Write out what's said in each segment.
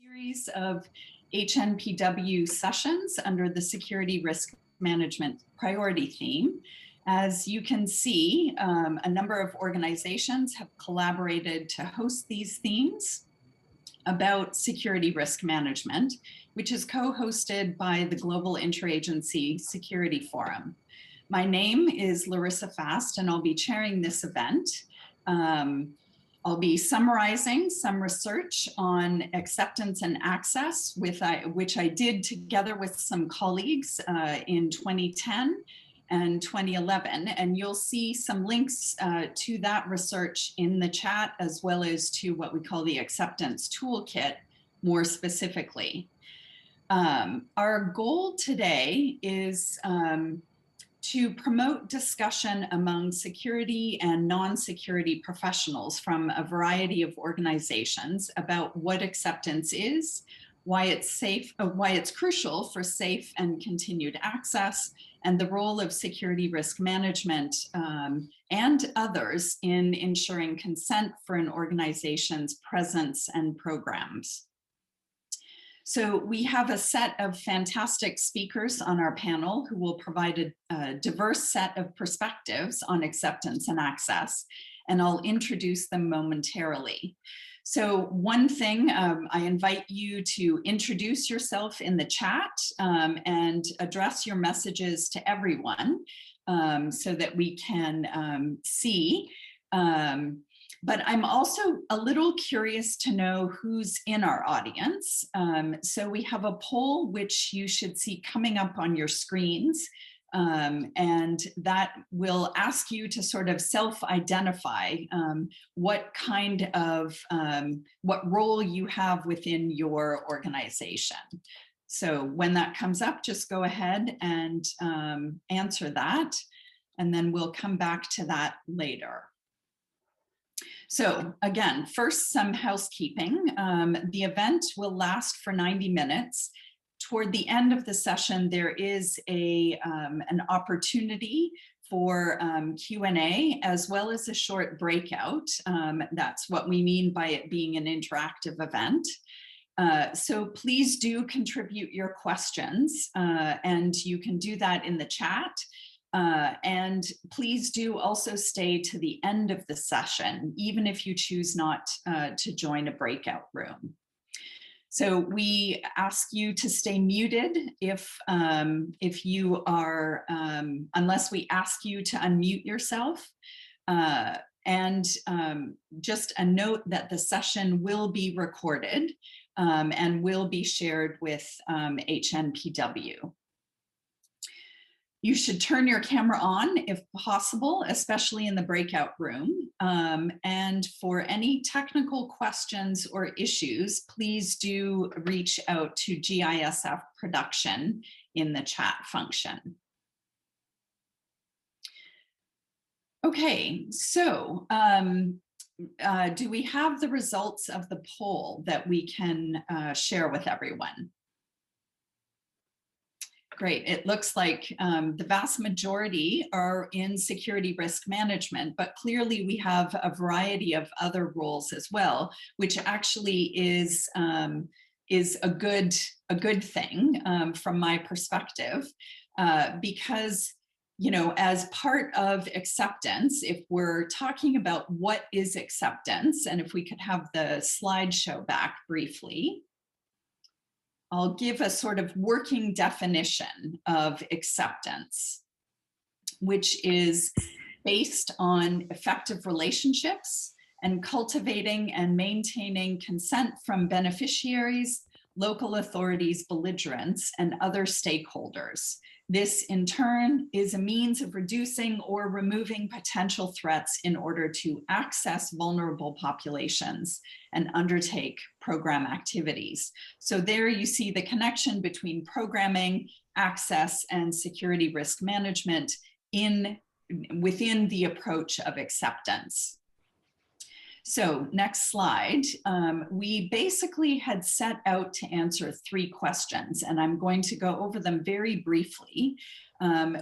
Series of HNPW sessions under the Security Risk Management Priority theme. As you can see, a number of organizations have collaborated to host these themes about security risk management, which is co-hosted by the Global Interagency Security Forum. My name is Larissa Fast, and I'll be chairing this event. I'll be summarizing some research on acceptance and access, which I did together with some colleagues in 2010 and 2011. And you'll see some links to that research in the chat, as well as to what we call the acceptance toolkit more specifically. Our goal today is to promote discussion among security and non-security professionals from a variety of organizations about what acceptance is, why it's crucial for safe and continued access, and the role of security risk management and others in ensuring consent for an organization's presence and programs. So we have a set of fantastic speakers on our panel who will provide a diverse set of perspectives on acceptance and access, and I'll introduce them momentarily. So one thing, I invite you to introduce yourself in the chat and address your messages to everyone so that we can see. But I'm also a little curious to know who's in our audience. So we have a poll which you should see coming up on your screens. And that will ask you to sort of self-identify what kind of, what role you have within your organization. So when that comes up, just go ahead and answer that, and then we'll come back to that later. So again, first, some housekeeping. The event will last for 90 minutes. Toward the end of the session, there is an opportunity for Q&A as well as a short breakout. That's what we mean by it being an interactive event. So please do contribute your questions, and you can do that in the chat. And please do also stay to the end of the session, even if you choose not to join a breakout room. So we ask you to stay muted if you are, unless we ask you to unmute yourself. And just a note that the session will be recorded and will be shared with HNPW. You should turn your camera on if possible, especially in the breakout room. And for any technical questions or issues, please do reach out to GISF Production in the chat function. Okay, so do we have the results of the poll that we can share with everyone? Great. It looks like the vast majority are in security risk management, but clearly we have a variety of other roles as well, which actually is a good thing from my perspective, because, you know, as part of acceptance, if we're talking about what is acceptance, and if we could have the slideshow back briefly. I'll give a sort of working definition of acceptance, which is based on effective relationships and cultivating and maintaining consent from beneficiaries, local authorities, belligerents, and other stakeholders. This, in turn, is a means of reducing or removing potential threats in order to access vulnerable populations and undertake program activities. So there you see the connection between programming, access, and security risk management within the approach of acceptance. So next slide, we basically had set out to answer 3 questions, and I'm going to go over them very briefly,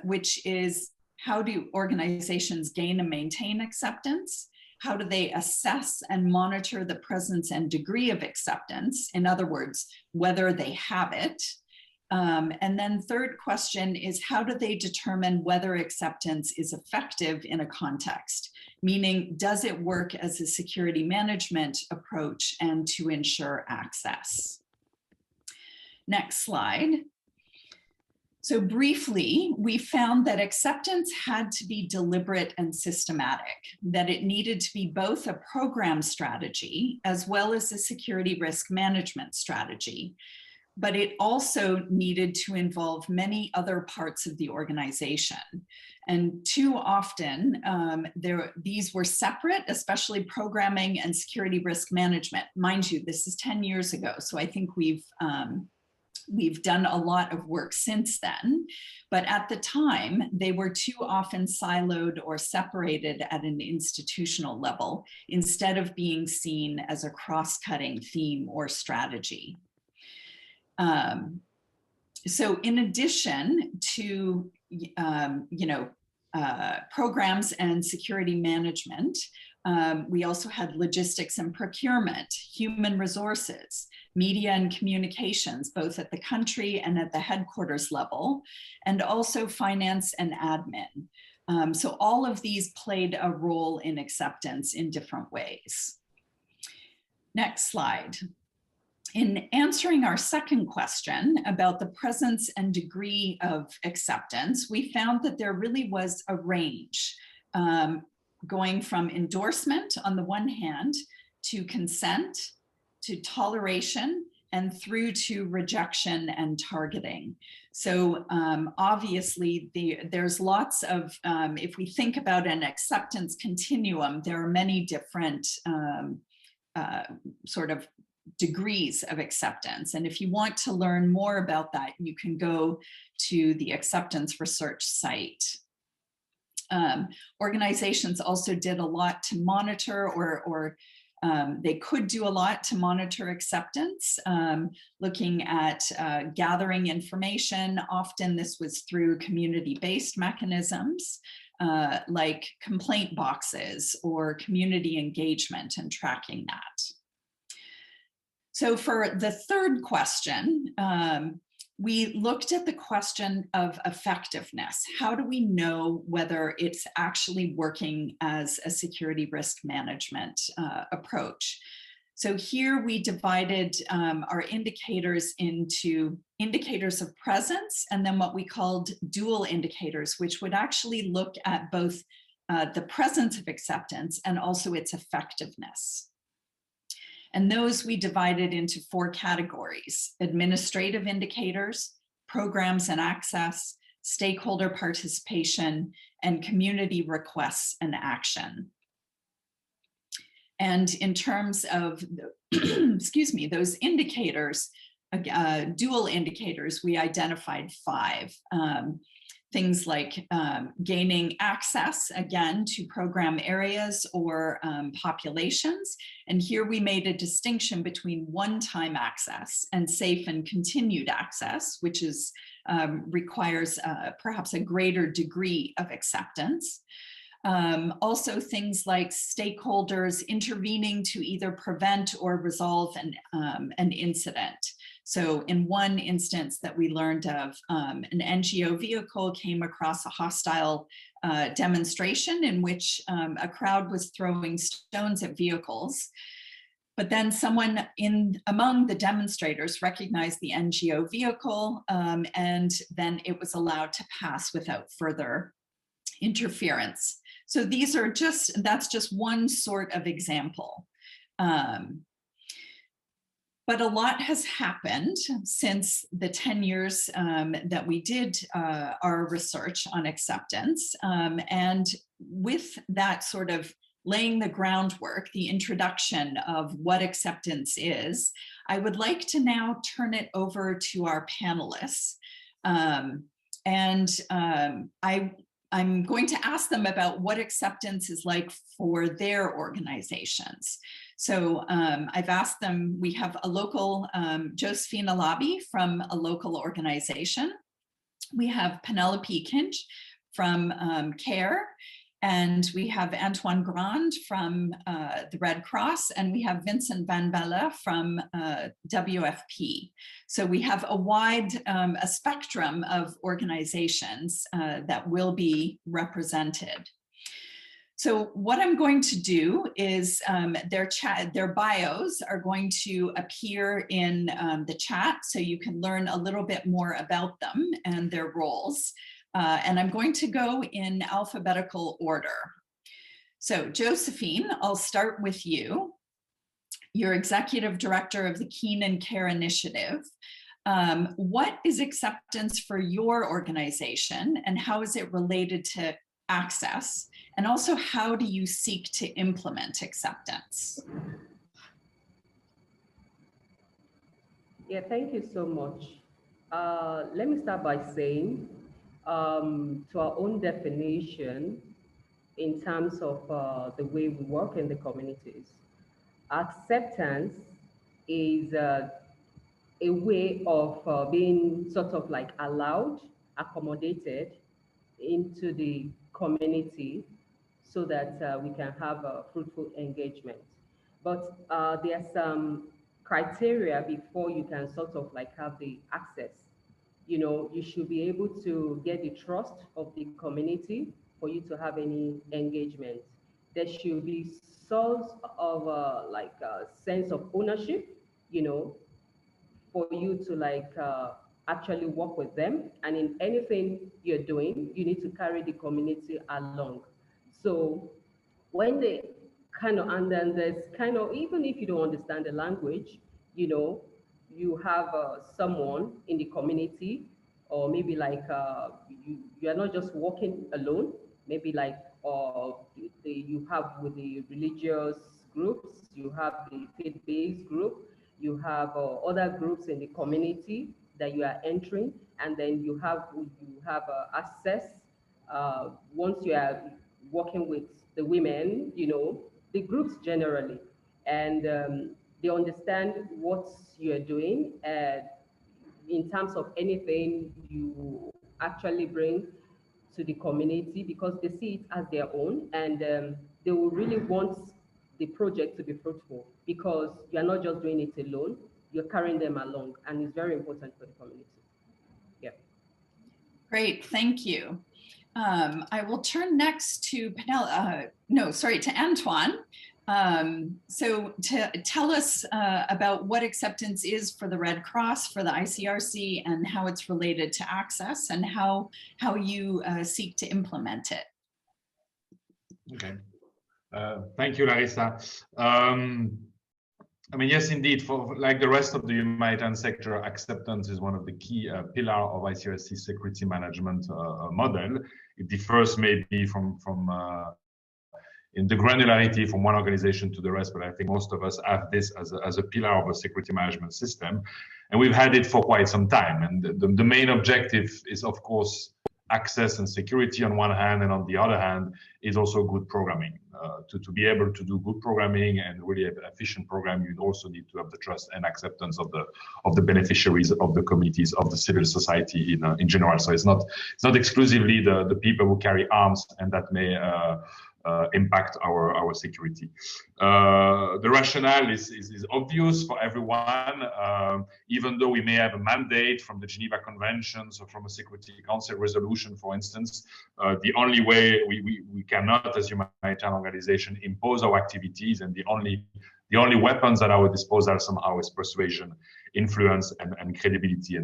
which is, how do organizations gain and maintain acceptance? how do they assess and monitor the presence and degree of acceptance? In other words, whether they have it. And then third question is, how do they determine whether acceptance is effective in a context? Meaning, does it work as a security management approach and to ensure access? Next slide. So briefly, we found that acceptance had to be deliberate and systematic, that it needed to be both a program strategy as well as a security risk management strategy. But it also needed to involve many other parts of the organization. And too often, these were separate, especially programming and security risk management. Mind you, this is 10 years ago, so I think we've done a lot of work since then. But at the time, they were too often siloed or separated at an institutional level, instead of being seen as a cross-cutting theme or strategy. So in addition to, programs and security management, we also had logistics and procurement, human resources, media and communications, both at the country and at the headquarters level, and also finance and admin. So all of these played a role in acceptance in different ways. Next slide. In answering our second question about the presence and degree of acceptance, we found that there really was a range, going from endorsement on the one hand to consent, to toleration, and through to rejection and targeting. So obviously there's lots of, if we think about an acceptance continuum, there are many different sort of degrees of acceptance. And if you want to learn more about that, you can go to the acceptance research site. Organizations also did a lot to monitor, or they could do a lot to monitor acceptance, looking at gathering information. Often this was through community-based mechanisms, like complaint boxes or community engagement, and tracking that. So for the third question, we looked at the question of effectiveness. How do we know whether it's actually working as a security risk management approach? So here we divided our indicators into indicators of presence, and then what we called dual indicators, which would actually look at both the presence of acceptance and also its effectiveness. And those we divided into 4 categories: administrative indicators, programs and access, stakeholder participation, and community requests and action. And in terms of, excuse me, those indicators, dual indicators, we identified 5. Things like gaining access, again, to program areas or populations. And here we made a distinction between one-time access and safe and continued access, which is requires perhaps a greater degree of acceptance. Also things like stakeholders intervening to either prevent or resolve an incident. So in one instance that we learned of, an NGO vehicle came across a hostile demonstration in which a crowd was throwing stones at vehicles. But then someone among the demonstrators recognized the NGO vehicle, and then it was allowed to pass without further interference. So that's just one sort of example. But a lot has happened since the 10 years that we did our research on acceptance. And with that sort of laying the groundwork, the introduction of what acceptance is, I would like to now turn it over to our panelists. I'm going to ask them about what acceptance is like for their organizations. So I've asked them, we have a local, Josephine Alabi from a local organization. We have Penelope Kinch from CARE, And we have Antoine Grand from the Red Cross, and we have Vincent Van Belle from WFP. So we have a wide, a spectrum of organizations that will be represented. So what I'm going to do is their bios are going to appear in the chat, so you can learn a little bit more about them and their roles. And I'm going to go in alphabetical order. So Josephine, I'll start with you. You're Executive Director of the Keenan Care Initiative. What is acceptance for your organization, and how is it related to access? And also, how do you seek to implement acceptance? Yeah, thank you so much. Let me start by saying, to our own definition, in terms of the way we work in the communities, acceptance is a way of being sort of like allowed, accommodated into the community so that we can have a fruitful engagement. But there are some criteria before you can sort of like have the access. You know, you should be able to get the trust of the community for you to have any engagement. There should be source of like a sense of ownership, you know, for you to like actually work with them. And in anything you're doing, you need to carry the community along. So when they kind of, and then there's kind of, even if you don't understand the language, you know, you have someone in the community, or maybe like you are not just walking alone, maybe like you have with the religious groups, you have the faith-based group, you have other groups in the community that you are entering, and then you have access once you are working with the women, you know, the groups generally, and they understand what you're doing in terms of anything you actually bring to the community, because they see it as their own, and they will really want the project to be fruitful, because you're not just doing it alone, you're carrying them along, and it's very important for the community. Yeah. Great, thank you. I will turn next to to Antoine. So to tell us about what acceptance is for the Red Cross, for the Icrc, and how it's related to access, and how you seek to implement it. Okay. Thank you, Larissa. I mean, yes, indeed, for like the rest of the humanitarian sector, acceptance is one of the key pillars of Icrc security management model. It differs maybe from in the granularity from one organization to the rest, but I think most of us have this as a pillar of a security management system. And we've had it for quite some time. And the main objective is, of course, access and security on one hand, and on the other hand is also good programming. To be able to do good programming and really efficient programming, you also need to have the trust and acceptance of the beneficiaries, of the communities, of the civil society in general. So it's not exclusively the people who carry arms, and that may impact our security. The rationale is obvious for everyone. Even though we may have a mandate from the Geneva Conventions or from a Security Council resolution, for instance, the only way we cannot, as humanitarian organization, impose our activities, and the only weapons at our disposal somehow is persuasion, influence, and credibility.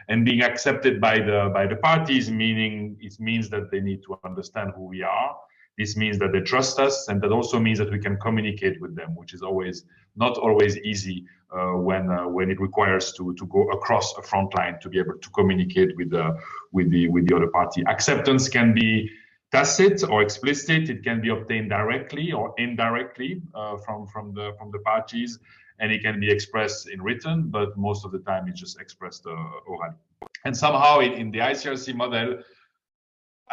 And being accepted by the parties, meaning it means that they need to understand who we are. This means that they trust us, and that also means that we can communicate with them, which is not always easy when it requires to go across a front line to be able to communicate with the other party. Acceptance can be tacit or explicit. It can be obtained directly or indirectly from the parties, and it can be expressed in written, but most of the time it's just expressed orally. And somehow in the Icrc model,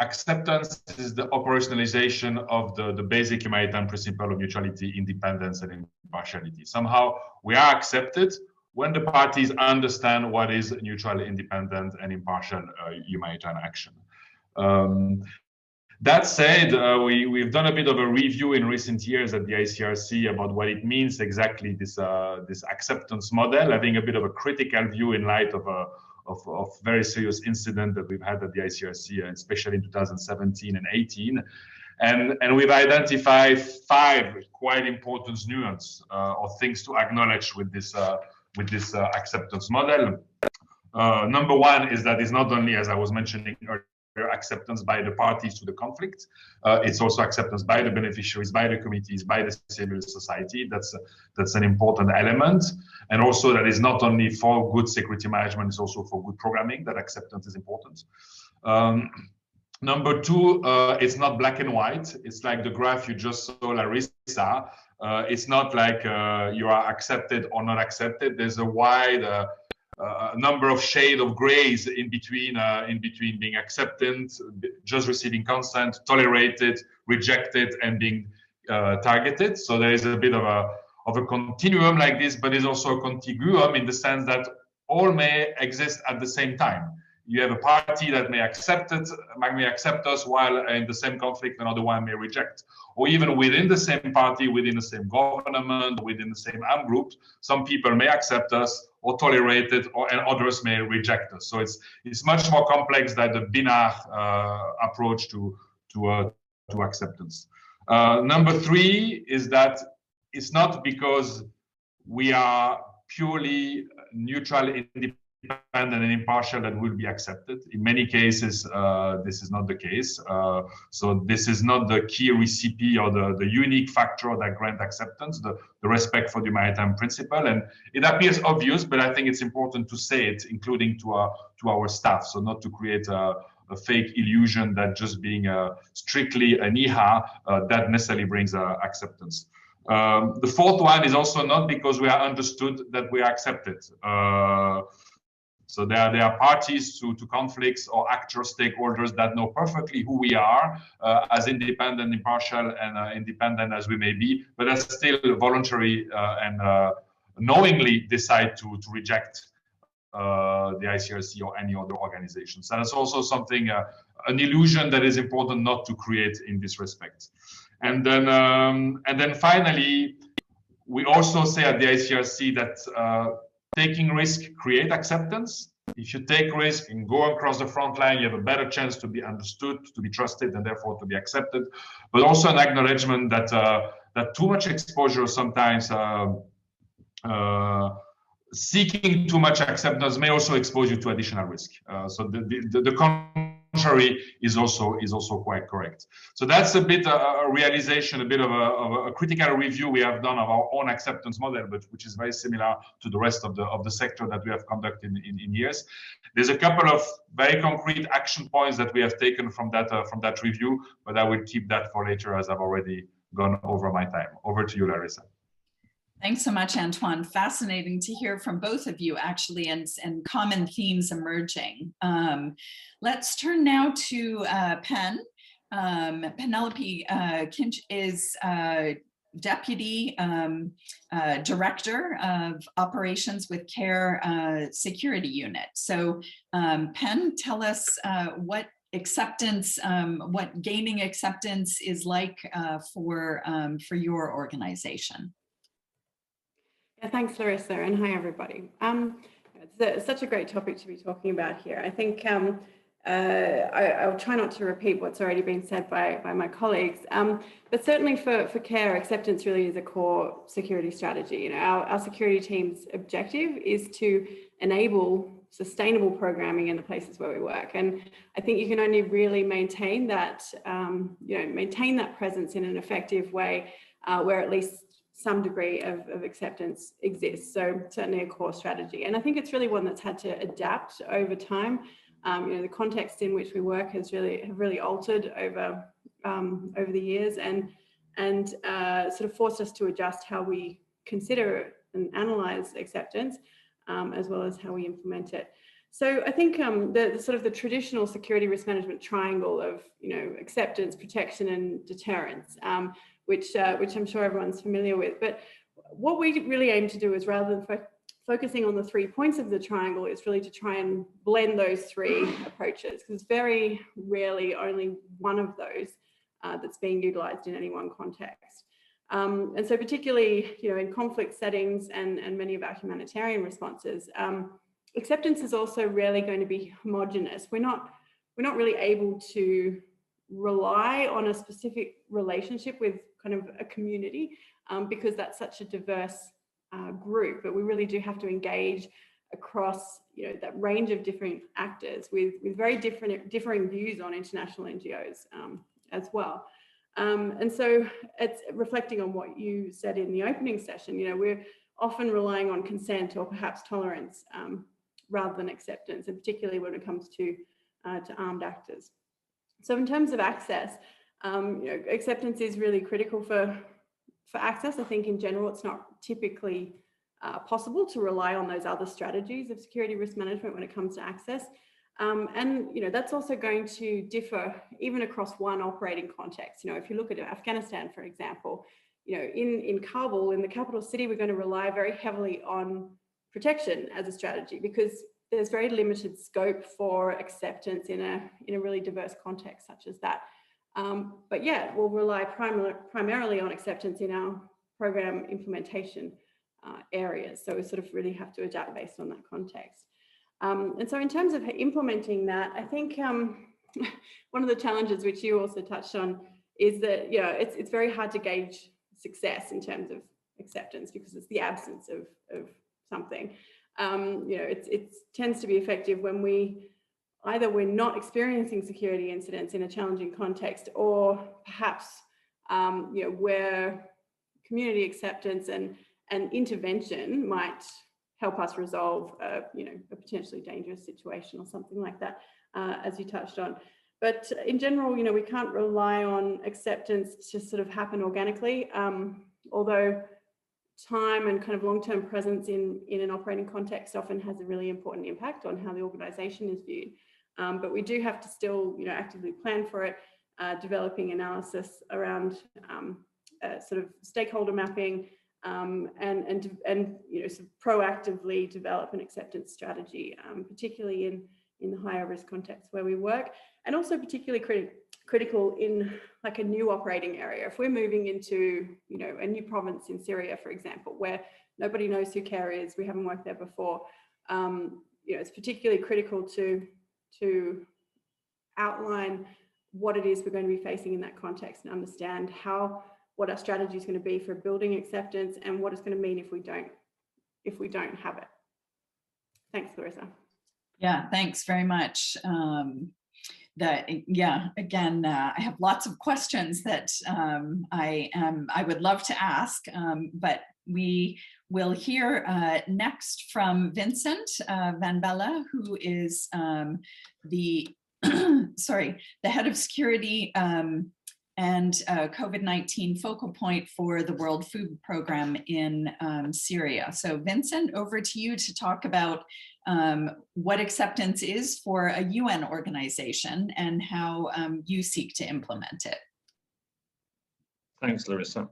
acceptance is the operationalization of the basic humanitarian principle of neutrality, independence, and impartiality. Somehow we are accepted when the parties understand what is neutral, independent, and impartial humanitarian action. That said, we've done a bit of a review in recent years at the Icrc about what it means exactly, this acceptance model, having a bit of a critical view in light of very serious incident that we've had at the Icrc, especially in 2017 and 18. And we've identified 5 quite important nuances or things to acknowledge with this acceptance model. Number 1 is that it's not only, as I was mentioning earlier, acceptance by the parties to the conflict. It's also acceptance by the beneficiaries, by the committees, by the civil society. That's an important element. And also that is not only for good security management, it's also for good programming, that acceptance is important. Number 2, it's not black and white. It's like the graph you just saw, Larissa. It's not like you are accepted or not accepted. There's a wide number of shades of grays in between being accepted, just receiving consent, tolerated, rejected, and being targeted. So there is a bit of a continuum like this, but there's also a contiguum in the sense that all may exist at the same time. You have a party that may accept us, while in the same conflict another one may reject. Or even within the same party, within the same government, within the same armed group, some people may accept us or tolerate it, and others may reject us. So it's much more complex than the binary approach to acceptance. Number 3 is that it's not because we are purely neutral, independent, and impartial that will be accepted. In many cases, this is not the case. So this is not the key recipe or the unique factor that grant acceptance, the respect for the maritime principle. And it appears obvious, but I think it's important to say it, including to our staff, so not to create a fake illusion that just being strictly an IHA, that necessarily brings acceptance. The 4th one is also not because we are understood that we are accepted. So there are parties to conflicts or actors, stakeholders that know perfectly who we are as independent, impartial, and independent as we may be, but that still voluntary and knowingly decide to reject the Icrc or any other organization. So that's also something, an illusion that is important not to create in this respect. And then finally, we also say at the Icrc that taking risk create acceptance. If you take risk and go across the front line, you have a better chance to be understood, to be trusted, and therefore to be accepted. But also an acknowledgement that that too much exposure sometimes, seeking too much acceptance may also expose you to additional risk. So the contrary is also quite correct. So that's a bit a realization, a bit of a critical review we have done of our own acceptance model, but which is very similar to the rest of the sector that we have conducted in years. There's a couple of very concrete action points that we have taken from that review, but I will keep that for later as I've already gone over my time. Over to you, Larissa. Thanks so much, Antoine. Fascinating to hear from both of you, actually, and common themes emerging. Let's turn now to Pen. Penelope Kinch is Deputy Director of Operations with CARE Security Unit. So Pen, tell us what acceptance, what gaining acceptance is like for your organization. Yeah, thanks, Larissa, and hi, everybody. It's such a great topic to be talking about here. I think I'll try not to repeat what's already been said by my colleagues, but certainly for CARE, acceptance really is a core security strategy. You know, our security team's objective is to enable sustainable programming in the places where we work, and I think you can only really maintain that, maintain that presence in an effective way where at least some degree of acceptance exists. So certainly a core strategy. And I think it's really one that's had to adapt over time. The context in which we work have really altered over the years and sort of forced us to adjust how we consider and analyze acceptance, as well as how we implement it. So I think the sort of the traditional security risk management triangle of acceptance, protection, and deterrence, which I'm sure everyone's familiar with. But what we really aim to do is, rather than focusing on the 3 points of the triangle is really to try and blend those 3 approaches, because very rarely only one of those that's being utilized in any one context. And so particularly, in conflict settings and many of our humanitarian responses, acceptance is also rarely going to be homogenous. We're not really able to rely on a specific relationship with kind of a community because that's such a diverse group, but we really do have to engage across that range of different actors with very differing views on international NGOs as well. And so it's reflecting on what you said in the opening session. We're often relying on consent or perhaps tolerance rather than acceptance, and particularly when it comes to armed actors. So in terms of access, acceptance is really critical for access. I think in general, it's not typically possible to rely on those other strategies of security risk management when it comes to access. And that's also going to differ even across one operating context. If you look at Afghanistan, for example, in Kabul, in the capital city, we're going to rely very heavily on protection as a strategy because there's very limited scope for acceptance in a really diverse context such as that. But yeah, we'll rely primarily on acceptance in our program implementation areas. So we sort of really have to adapt based on that context. And so in terms of implementing that, I think one of the challenges which you also touched on is that, it's very hard to gauge success in terms of acceptance because it's the absence of something. It tends to be effective when we're not experiencing security incidents in a challenging context, or perhaps where community acceptance and intervention might help us resolve a potentially dangerous situation or something like that, as you touched on. But in general, we can't rely on acceptance to sort of happen organically, although time and kind of long-term presence in an operating context often has a really important impact on how the organization is viewed. But we do have to still, actively plan for it, developing analysis around sort of stakeholder mapping, and sort of proactively develop an acceptance strategy, particularly in the higher risk context where we work, and also particularly critical in like a new operating area. If we're moving into a new province in Syria, for example, where nobody knows who CARE is, we haven't worked there before, it's particularly critical to outline what it is we're going to be facing in that context and understand what our strategy is going to be for building acceptance and what it's going to mean if we don't have it. Thanks, Larissa. Yeah, thanks very much. Again, I have lots of questions that I would love to ask, but we will hear next from Vincent Van Bella, who is the head of security and COVID-19 focal point for the World Food Program in Syria. So Vincent, over to you to talk about what acceptance is for a UN organization and how you seek to implement it. Thanks, Larissa.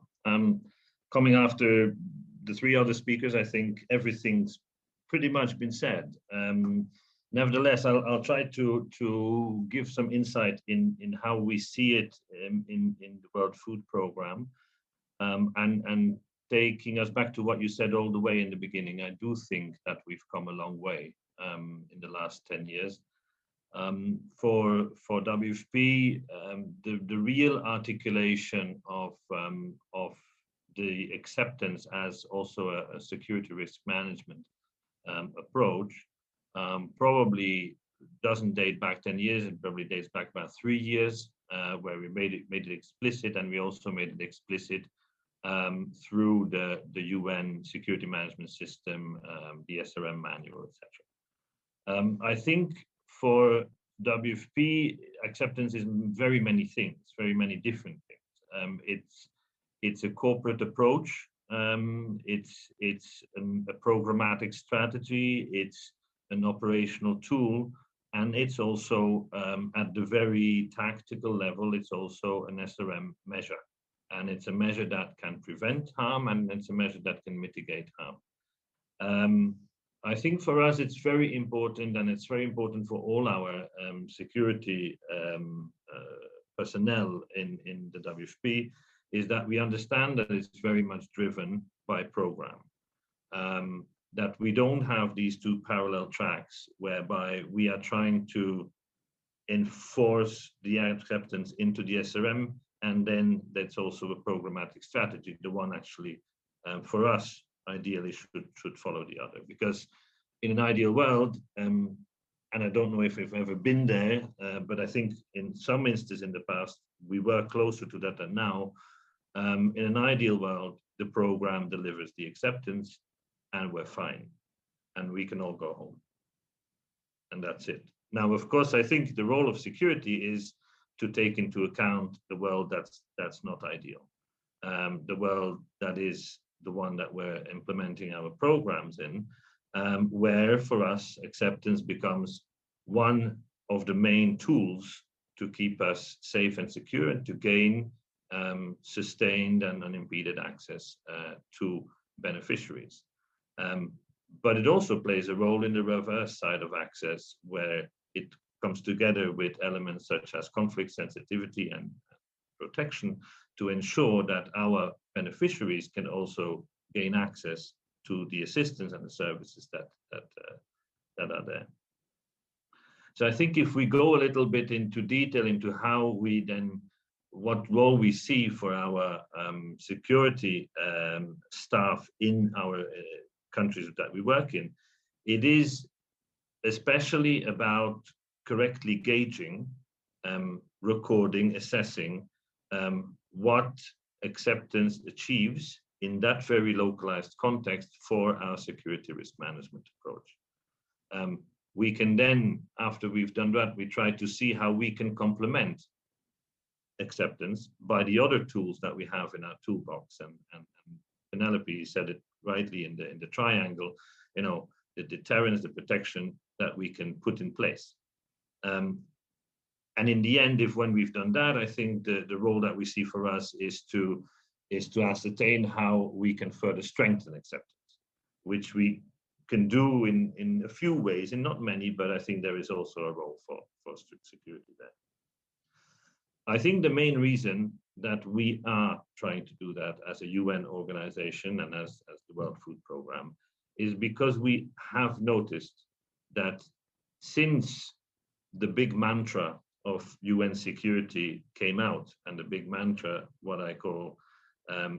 Coming after the 3 other speakers, I think everything's pretty much been said. Nevertheless, I'll try to give some insight in how we see it in the World Food Program, and taking us back to what you said all the way in the beginning. I do think that we've come a long way in the last 10 years. For WFP, the real articulation of the acceptance as also a security risk management approach probably doesn't date back 10 years. It probably dates back about 3 years, where we made it explicit, and we also made it explicit through the UN Security Management System, the SRM manual, etc. I think for WFP, acceptance is very many things, very many different things. It's a corporate approach. It's a programmatic strategy. It's an operational tool, and it's also at the very tactical level, it's also an SRM measure, and it's a measure that can prevent harm, and it's a measure that can mitigate harm. I think for us it's very important, and it's very important for all our security personnel in the WFP, is that we understand that it's very much driven by program. That we don't have these two parallel tracks whereby we are trying to enforce the acceptance into the SRM, and then that's also a programmatic strategy. The one actually, for us, ideally should follow the other, because in an ideal world, and I don't know if we've ever been there, but I think in some instances in the past, we were closer to that than now. In an ideal world, the program delivers the acceptance and we're fine, and we can all go home. And that's it. Now, of course, I think the role of security is to take into account the world that's not ideal. The world that is the one that we're implementing our programs in, where for us, acceptance becomes one of the main tools to keep us safe and secure and to gain sustained and unimpeded access to beneficiaries. But it also plays a role in the reverse side of access, where it comes together with elements such as conflict sensitivity and protection to ensure that our beneficiaries can also gain access to the assistance and the services that are there. So I think if we go a little bit into detail into how we then, what role we see for our security staff in our countries that we work in, it is especially about correctly gauging, recording, assessing what acceptance achieves in that very localized context for our security risk management approach. We can then, after we've done that, we try to see how we can complement acceptance by the other tools that we have in our toolbox. And Penelope said it rightly in the triangle, you know, the deterrence, the protection that we can put in place. And in the end, if when we've done that, I think the role that we see for us is to ascertain how we can further strengthen acceptance, which we can do in a few ways, in not many, but I think there is also a role for strict security there. I think the main reason that we are trying to do that as a UN organization and as the World Food Programme is because we have noticed that since the big mantra of UN security came out, and the big mantra, what I call,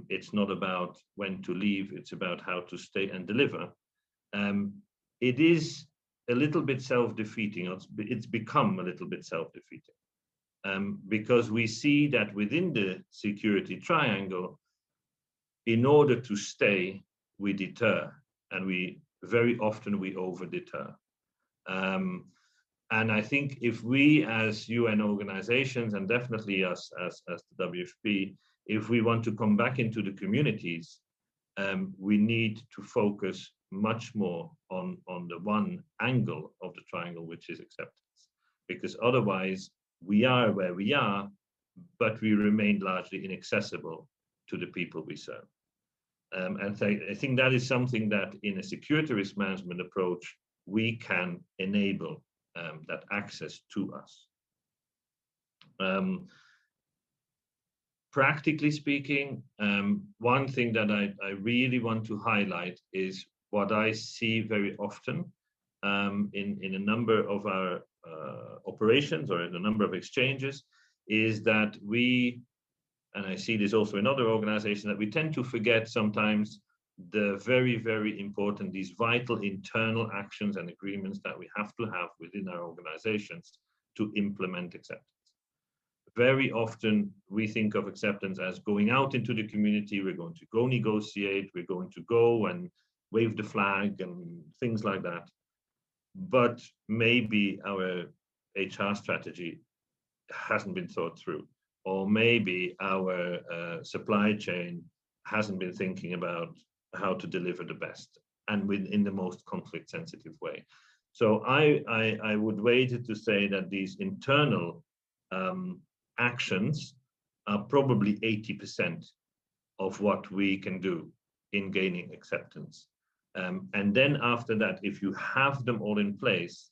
it's not about when to leave, it's about how to stay and deliver, it is a little bit self-defeating. It's become a little bit self-defeating. Because we see that within the security triangle, in order to stay, we deter, and we very often we over-deter. And I think if we as UN organizations, and definitely us as the WFP, if we want to come back into the communities, we need to focus much more on the one angle of the triangle, which is acceptance. Because otherwise, we are where we are, but we remain largely inaccessible to the people we serve. And I think that is something that in a security risk management approach, we can enable that access to us. Practically speaking, one thing that I really want to highlight is what I see very often in a number of our operations or in a number of exchanges, is that we, and I see this also in other organizations, that we tend to forget sometimes the very, very important, these vital internal actions and agreements that we have to have within our organizations to implement acceptance. Very often we think of acceptance as going out into the community, we're going to go negotiate, we're going to go and wave the flag and things like that. But maybe our HR strategy hasn't been thought through, or maybe our supply chain hasn't been thinking about how to deliver the best and in the most conflict sensitive way. So I would wager to say that these internal actions are probably 80% of what we can do in gaining acceptance. And then after that, if you have them all in place,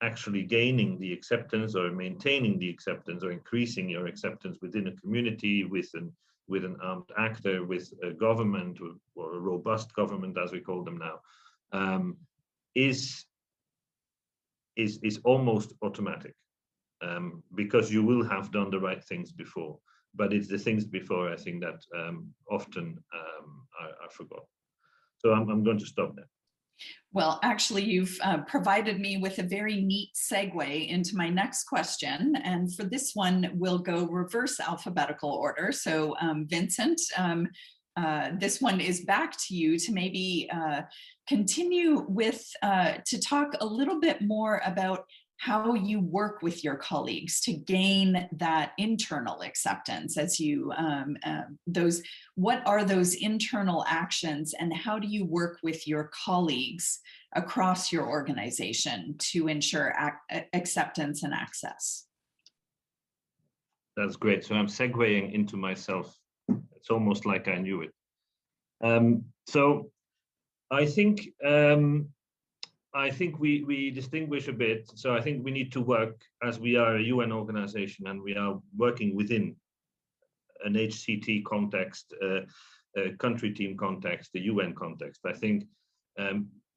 actually gaining the acceptance or maintaining the acceptance or increasing your acceptance within a community, with an armed actor, with a government or a robust government, as we call them now, is almost automatic, because you will have done the right things before. But it's the things before, I think, that often are forgotten. So I'm going to stop there. Well, actually, you've provided me with a very neat segue into my next question. And for this one, we'll go reverse alphabetical order. So Vincent, this one is back to you to maybe continue with, to talk a little bit more about how you work with your colleagues to gain that internal acceptance as you, what are those internal actions and how do you work with your colleagues across your organization to ensure acceptance and access? That's great. So I'm segueing into myself. It's almost like I knew it. So I think we distinguish a bit. So I think we need to work, as we are a UN organization and we are working within an HCT context, a country team context, the UN context. I think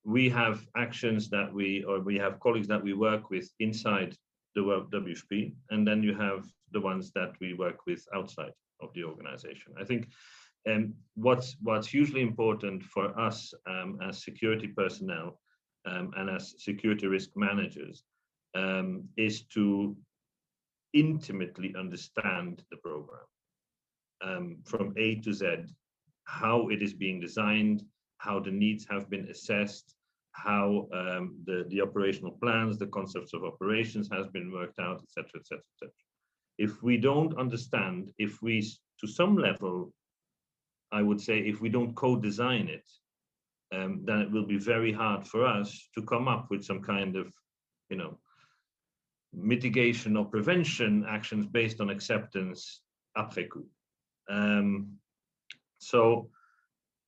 we have actions that we have colleagues that we work with inside the WFP, and then you have the ones that we work with outside of the organization. I think what's hugely important for us as security personnel and as security risk managers is to intimately understand the program from A to Z, how it is being designed, how the needs have been assessed, how the operational plans, the concepts of operations has been worked out, etc., etc., etc. If we don't understand, if we, to some level, I would say, if we don't co-design it, then it will be very hard for us to come up with some kind of, mitigation or prevention actions based on acceptance après coup. So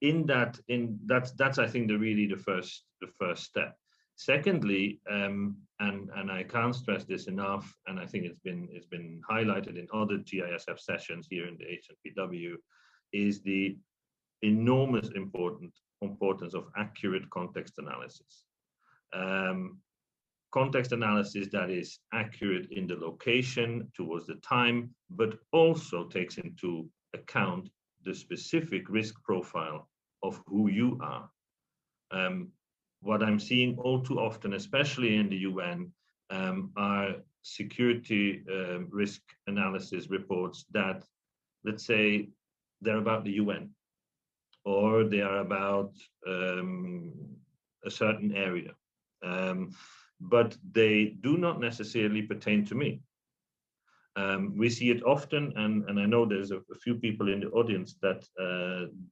that's I think the first step. Secondly, and I can't stress this enough, and I think it's been highlighted in other GISF sessions here in the HNPW, is the enormous importance of accurate context analysis. Context analysis that is accurate in the location towards the time, but also takes into account the specific risk profile of who you are. What I'm seeing all too often, especially in the UN, are security risk analysis reports that, let's say, they're about the UN, or they are about a certain area, but they do not necessarily pertain to me. We see it often, and I know there's a few people in the audience that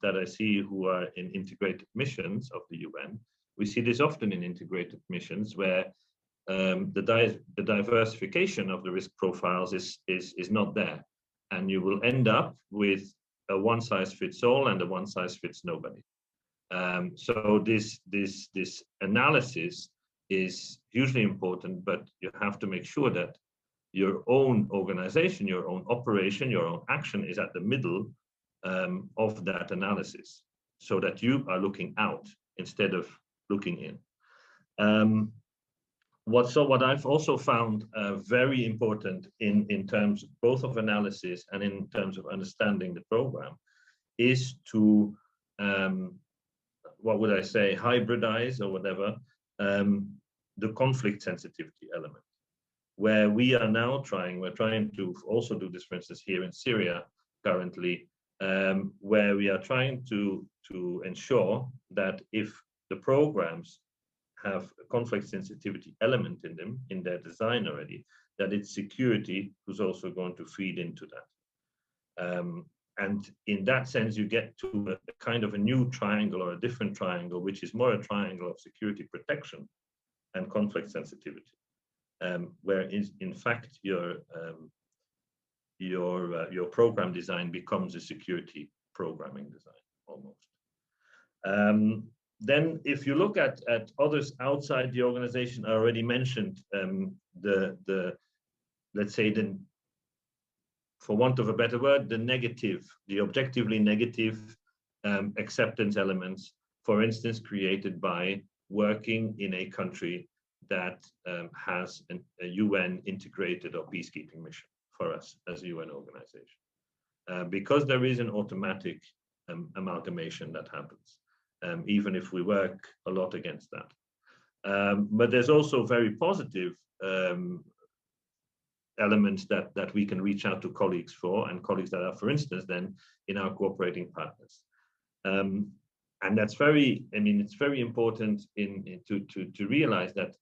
I see who are in integrated missions of the UN. We see this often in integrated missions where the diversification of the risk profiles is not there, and you will end up with a one-size-fits-all and a one-size-fits-nobody. So this analysis is hugely important, but you have to make sure that your own organization, your own operation, your own action is at the middle of that analysis, so that you are looking out instead of looking in. What I've also found very important in terms both of analysis and in terms of understanding the program is to, what would I say, hybridize or whatever, the conflict sensitivity element, where we are now we're trying to also do this, for instance, here in Syria currently, where we are trying to ensure that if the programs have a conflict sensitivity element in them, in their design already, that it's security who's also going to feed into that. And in that sense, you get to a kind of a new triangle or a different triangle, which is more a triangle of security protection and conflict sensitivity, where in fact your program design becomes a security programming design almost. Then if you look at others outside the organization, I already mentioned let's say for want of a better word, the objectively negative acceptance elements, for instance, created by working in a country that has a UN integrated or peacekeeping mission for us as a UN organization. Because there is an automatic amalgamation that happens, even if we work a lot against that. But there's also very positive elements that we can reach out to colleagues for, and colleagues that are, for instance, then in our cooperating partners. And that's it's very important to realize that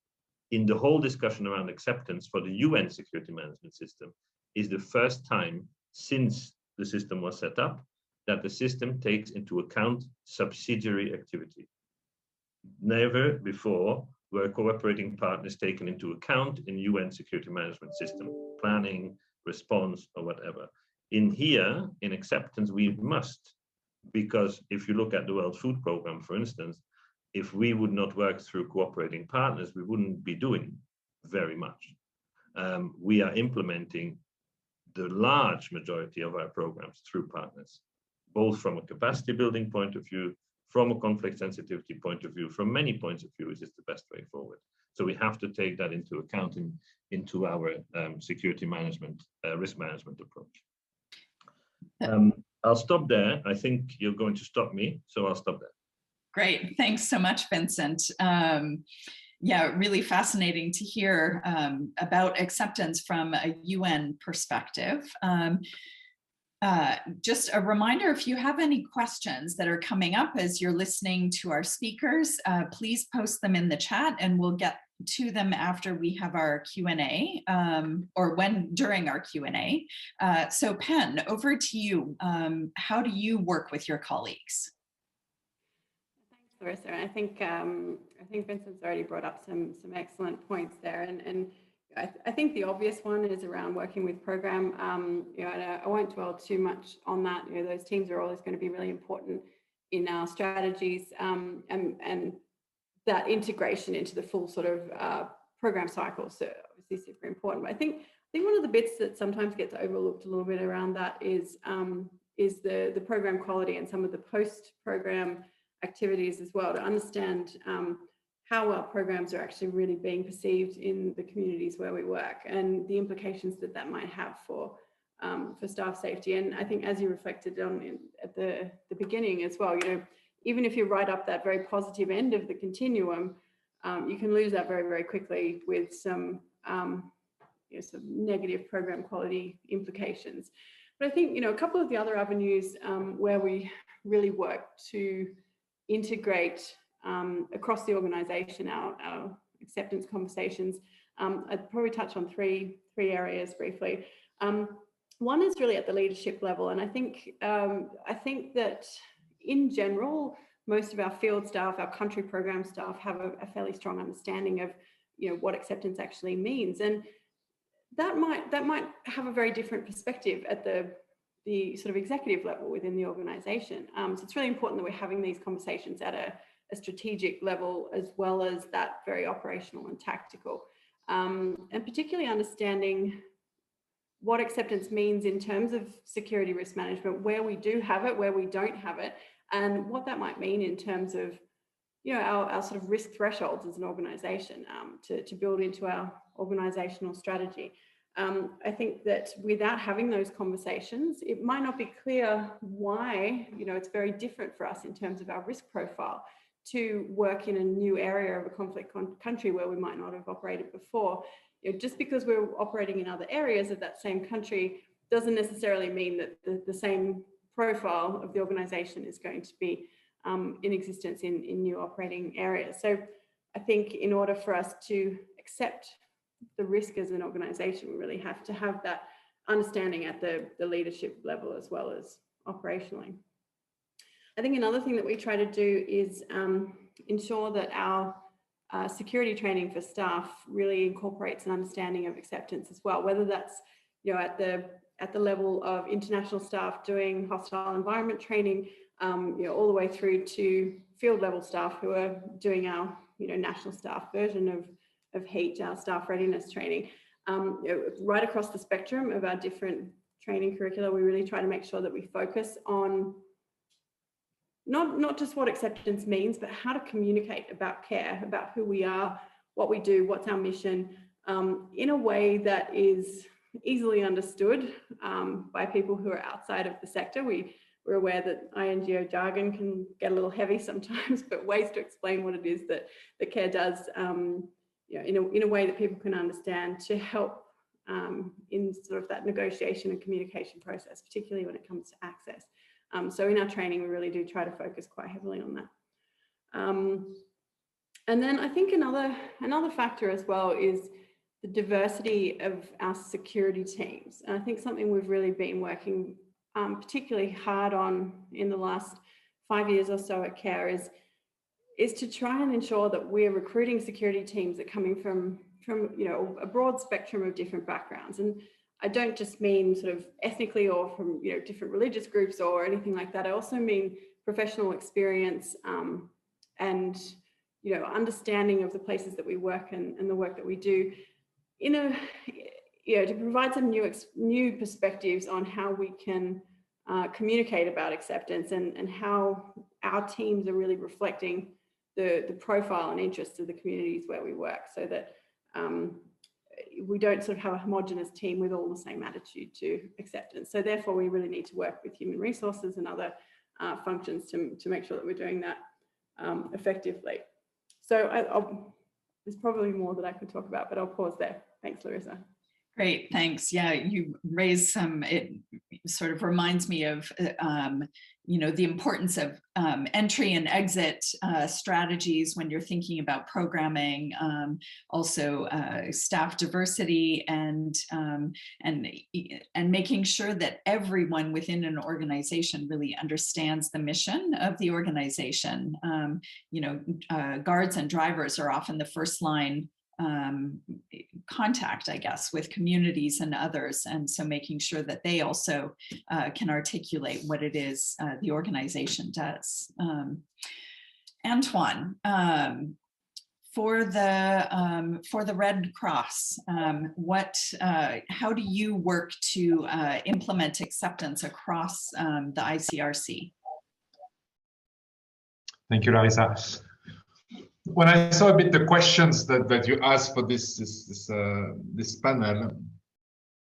in the whole discussion around acceptance for the UN security management system is the first time since the system was set up that the system takes into account subsidiary activity. Never before were cooperating partners taken into account in UN security management system, planning, response, or whatever. In acceptance, we must, because if you look at the World Food Programme, for instance, if we would not work through cooperating partners, we wouldn't be doing very much. We are implementing the large majority of our programs through partners, both from a capacity building point of view, from a conflict sensitivity point of view, from many points of view, is the best way forward. So we have to take that into account into our security management, risk management approach. I'll stop there. I think you're going to stop me, so I'll stop there. Great, thanks so much, Vincent. Yeah, really fascinating to hear about acceptance from a UN perspective. Just a reminder, if you have any questions that are coming up as you're listening to our speakers, please post them in the chat and we'll get to them after we have our Q&A or during our Q&A. So Pen, over to you. How do you work with your colleagues? Thanks, Larissa. I think Vincent's already brought up some excellent points there, and I think the obvious one is around working with program. I won't dwell too much on that. Those teams are always going to be really important in our strategies, and that integration into the full sort of program cycle. So obviously super important. But I think one of the bits that sometimes gets overlooked a little bit around that is the program quality and some of the post-program activities as well, to understand how our programs are actually really being perceived in the communities where we work and the implications that might have for staff safety. And I think, as you reflected on at the beginning as well, even if you write up that very positive end of the continuum, you can lose that very, very quickly with some negative program quality implications. But I think, a couple of the other avenues where we really work to integrate across the organization our acceptance conversations, I'd probably touch on three areas briefly. One is really at the leadership level, and I think that in general, most of our field staff, our country program staff, have a fairly strong understanding of what acceptance actually means, and that might have a very different perspective at the sort of executive level within the organization. So it's really important that we're having these conversations at a strategic level, as well as that very operational and tactical, and particularly understanding what acceptance means in terms of security risk management, where we do have it, where we don't have it, and what that might mean in terms of our sort of risk thresholds as an organization, to build into our organizational strategy. I think that without having those conversations, it might not be clear why it's very different for us in terms of our risk profile to work in a new area of a conflict country where we might not have operated before. Just because we're operating in other areas of that same country doesn't necessarily mean that the same profile of the organization is going to be in existence in new operating areas. So I think in order for us to accept the risk as an organization, we really have to have that understanding at the leadership level as well as operationally. I think another thing that we try to do is ensure that our security training for staff really incorporates an understanding of acceptance as well, whether that's at the level of international staff doing hostile environment training, all the way through to field level staff who are doing our, national staff version of HEAT, our staff readiness training. Right across the spectrum of our different training curricula, we really try to make sure that we focus on not just what acceptance means, but how to communicate about care, about who we are, what we do, what's our mission, in a way that is easily understood by people who are outside of the sector. We're aware that INGO jargon can get a little heavy sometimes, but ways to explain what it is that the care does, in a way that people can understand, to help in sort of that negotiation and communication process, particularly when it comes to access. So in our training, we really do try to focus quite heavily on that. And then I think another factor as well is the diversity of our security teams. And I think something we've really been working particularly hard on in the last 5 years or so at CARE is to try and ensure that we're recruiting security teams that are coming from a broad spectrum of different backgrounds. And I don't just mean sort of ethnically or from different religious groups or anything like that. I also mean professional experience and understanding of the places that we work and the work that we do, to provide some new perspectives on how we can communicate about acceptance and how our teams are really reflecting the profile and interests of the communities where we work, so that we don't sort of have a homogenous team with all the same attitude to acceptance. So therefore, we really need to work with human resources and other functions to make sure that we're doing that effectively. So there's probably more that I could talk about, but I'll pause there. Thanks, Larissa. Great, thanks. Yeah, you raised some, it sort of reminds me of, the importance of entry and exit strategies when you're thinking about programming, also staff diversity and making sure that everyone within an organization really understands the mission of the organization. Guards and drivers are often the first line contact, I guess, with communities and others. And so making sure that they also can articulate what it is the organization does. Antoine, for the Red Cross, how do you work to implement acceptance across the Icrc? Thank you, Larissa. When I saw a bit the questions that you asked for this panel,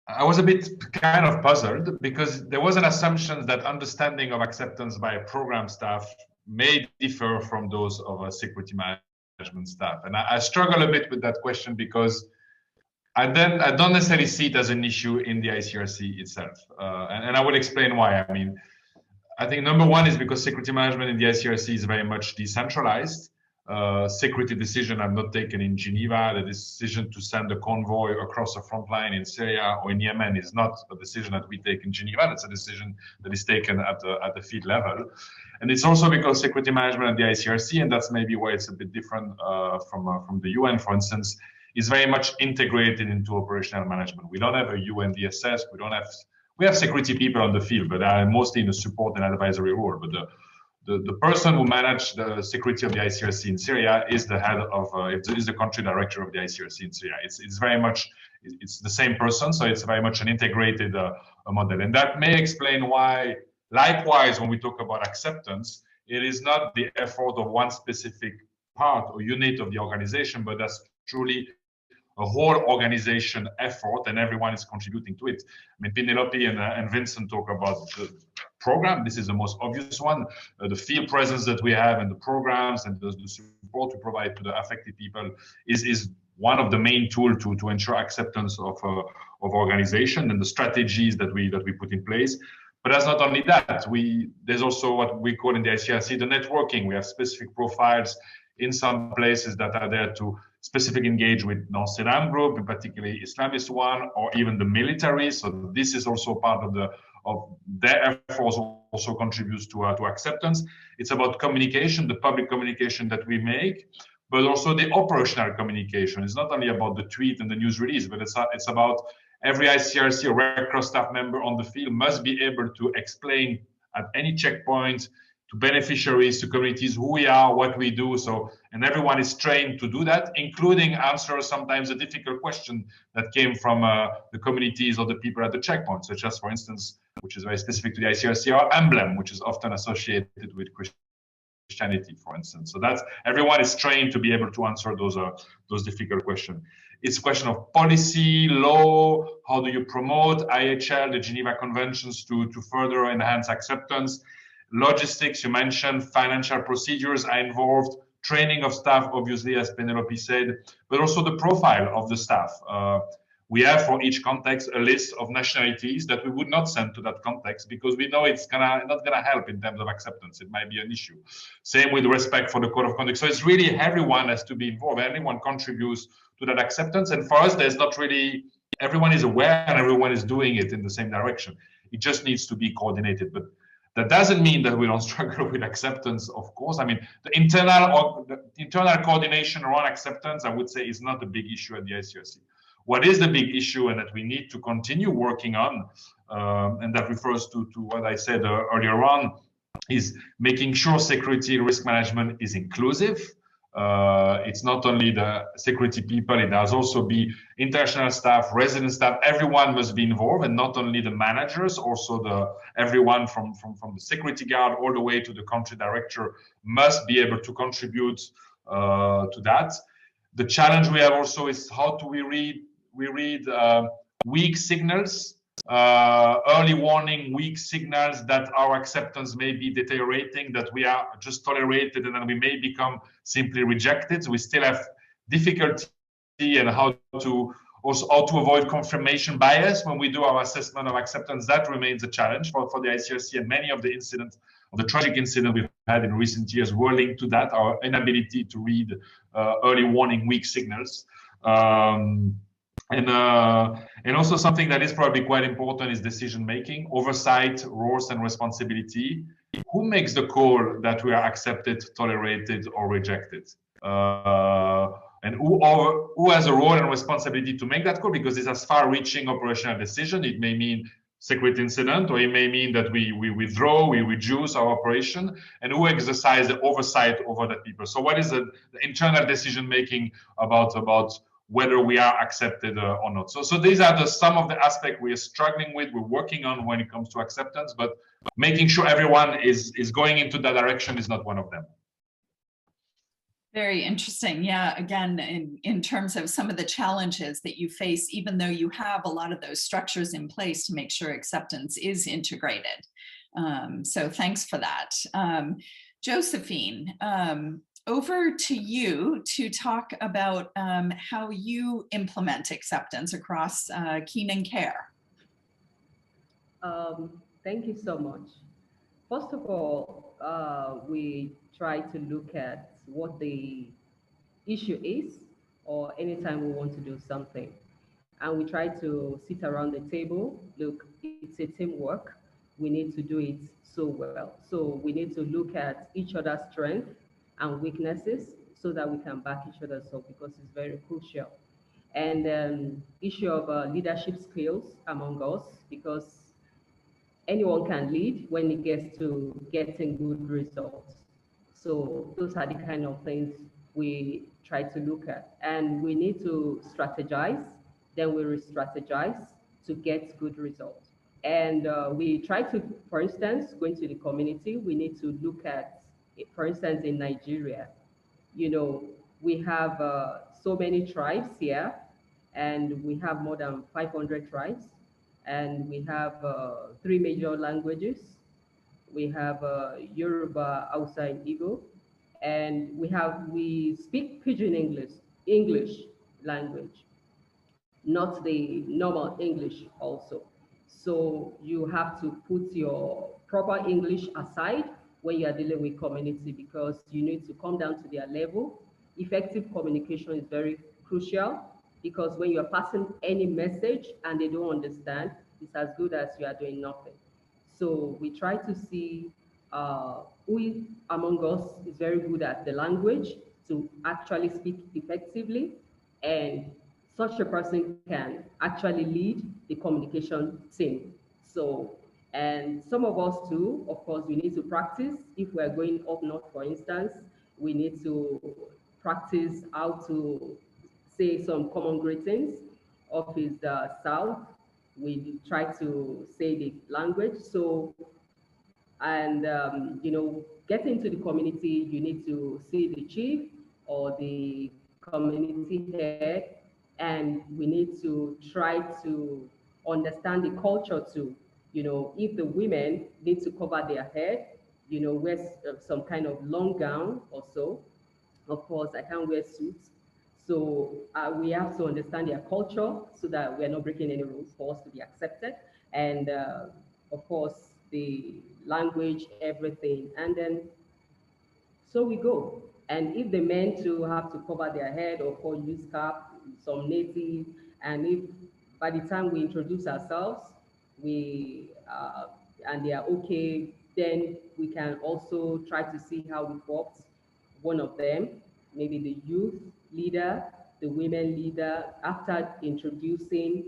I was a bit kind of puzzled, because there was an assumption that understanding of acceptance by program staff may differ from those of a security management staff. And I struggle a bit with that question, because I don't necessarily see it as an issue in the Icrc itself. And I will explain why. I mean, I think number one is because security management in the Icrc is very much decentralized. Security decision are not taken in Geneva. The decision to send a convoy across the front line in Syria or in Yemen is not a decision that we take in Geneva. That's a decision that is taken at the field level. And it's also because security management at the Icrc, and that's maybe why it's a bit different from the UN, for instance, is very much integrated into operational management. We don't have a UNDSS. We have security people on the field, but they are mostly in a support and advisory role. But the person who managed the security of the Icrc in Syria is the head of, is the country director of the Icrc in Syria. It's very much, it's the same person, so it's very much an integrated model. And that may explain why, likewise, when we talk about acceptance, it is not the effort of one specific part or unit of the organization, but that's truly a whole organization effort, and everyone is contributing to it. I mean, Penelope and Vincent talk about the program. This is the most obvious one. The field presence that we have and the programs and the support we provide to the affected people is one of the main tools to ensure acceptance of organization and the strategies that we put in place. But that's not only that. There's also what we call in the Icrc the networking. We have specific profiles in some places that are there to specifically engage with non-Saddam group, particularly Islamist one, or even the military. So this is also part of their efforts, also contributes to acceptance. It's about communication, the public communication that we make, but also the operational communication. It's not only about the tweet and the news release, but it's about every Icrc or Red Cross staff member on the field must be able to explain at any checkpoint beneficiaries, to communities, who we are, what we do. So, and everyone is trained to do that, including answer sometimes a difficult question that came from the communities or the people at the checkpoint, such as, for instance, which is very specific to the ICRC, our emblem, which is often associated with Christianity, for instance. So that's, everyone is trained to be able to answer those difficult questions. It's a question of policy, law, how do you promote IHL, the Geneva Conventions to further enhance acceptance. Logistics, you mentioned, financial procedures are involved, training of staff, obviously, as Penelope said, but also the profile of the staff. We have for each context a list of nationalities that we would not send to that context because we know it's not gonna help in terms of acceptance. It might be an issue. Same with respect for the code of conduct. So it's really everyone has to be involved. Everyone contributes to that acceptance. And for us, there's not really, everyone is aware and everyone is doing it in the same direction. It just needs to be coordinated. But that doesn't mean that we don't struggle with acceptance, of course. I mean, the internal coordination around acceptance, I would say, is not a big issue at the ICRC. What is the big issue and that we need to continue working on, and that refers to what I said earlier on, is making sure security risk management is inclusive. It's not only the security people, it has also be international staff, resident staff, everyone must be involved, and not only the managers, also everyone from the security guard all the way to the country director must be able to contribute to that. The challenge we have also is how do we read weak signals, early warning, weak signals that our acceptance may be deteriorating, that we are just tolerated and then we may become simply rejected. We still have difficulty in how to avoid confirmation bias when we do our assessment of acceptance. That remains a challenge for the ICRC, and many of the incidents, of the tragic incidents we've had in recent years were linked to that, our inability to read early warning weak signals. And also something that is probably quite important is decision-making, oversight, roles and responsibility. Who makes the call that we are accepted, tolerated, or rejected? And who has a role and responsibility to make that call? Because it's a far-reaching operational decision. It may mean secret incident, or it may mean that we withdraw, we reduce our operation, and who exercise the oversight over the people. So what is the internal decision-making about whether we are accepted or not. So these are some of the aspects we are struggling with, we're working on when it comes to acceptance, but making sure everyone is going into that direction is not one of them. Very interesting. Yeah, again, in terms of some of the challenges that you face, even though you have a lot of those structures in place to make sure acceptance is integrated. So thanks for that. Josephine, over to you to talk about how you implement acceptance across Keenan Care. Thank you so much. First of all, we try to look at what the issue is, or anytime we want to do something. And we try to sit around the table. Look, it's a teamwork. We need to do it so well. So we need to look at each other's strengths and weaknesses so that we can back each other up, because it's very crucial. And issue of leadership skills among us, because anyone can lead when it gets to getting good results. So those are the kind of things we try to look at. And we need to strategize, then we re-strategize to get good results. And we try to, for instance, going to the community, we need to look at, for instance, in Nigeria, you know, we have so many tribes here, and we have more than 500 tribes, and we have 3 major languages. We have Yoruba, Hausa, and Igbo, and we speak Pidgin English language, not the normal English also. So you have to put your proper English aside when you are dealing with community, because you need to come down to their level. Effective communication is very crucial, because when you are passing any message and they don't understand, it's as good as you are doing nothing. So we try to see who among us is very good at the language to actually speak effectively, and such a person can actually lead the communication team. So And some of us too, of course, we need to practice. If we're going up north, for instance, we need to practice how to say some common greetings. Of his south, we try to say the language. So, and you know, getting into the community, you need to see the chief or the community head, and we need to try to understand the culture too. You know, if the women need to cover their head, you know, wear some kind of long gown or so. Of course, I can't wear suits. So we have to understand their culture so that we're not breaking any rules for us to be accepted. And of course, the language, everything. And then, so we go. And if the men to have to cover their head or for use cap, some native, and if by the time we introduce ourselves, we and they are okay, then we can also try to see how we worked one of them, maybe the youth leader, the women leader, after introducing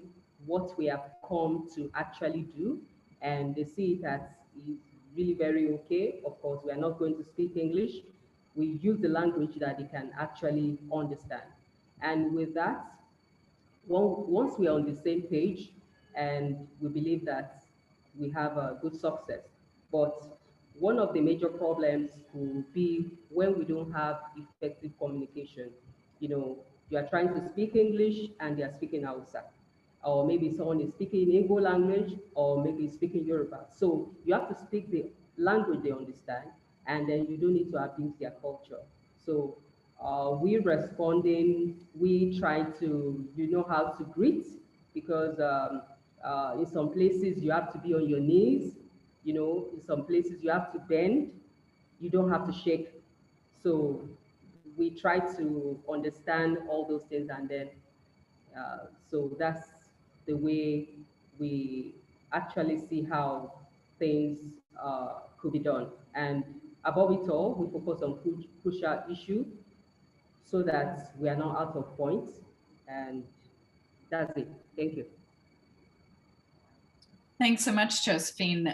what we have come to actually do, and they see it as really very okay. Of course, we are not going to speak English. We use the language that they can actually understand. And with that, once we are on the same page, and we believe that we have a good success. But one of the major problems will be when we don't have effective communication. You know, you are trying to speak English and they are speaking Hausa. Or maybe someone is speaking Igbo language, or maybe speaking Yoruba. So you have to speak the language they understand, and then you don't need to abuse their culture. So we responding, we try to, you know, how to greet, because in some places you have to be on your knees, you know, in some places you have to bend, you don't have to shake. So we try to understand all those things, and then so that's the way we actually see how things could be done. And above it all, we focus on crucial issues so that we are not out of points. And that's it. Thank you. Thanks so much, Josephine.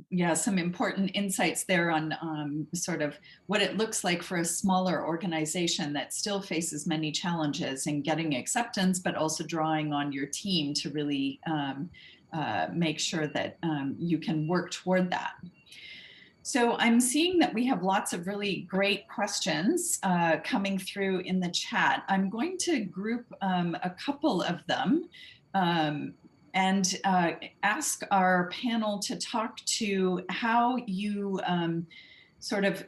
Yeah, some important insights there on sort of what it looks like for a smaller organization that still faces many challenges in getting acceptance, but also drawing on your team to really make sure that you can work toward that. So I'm seeing that we have lots of really great questions coming through in the chat. I'm going to group a couple of them and ask our panel to talk to how you sort of,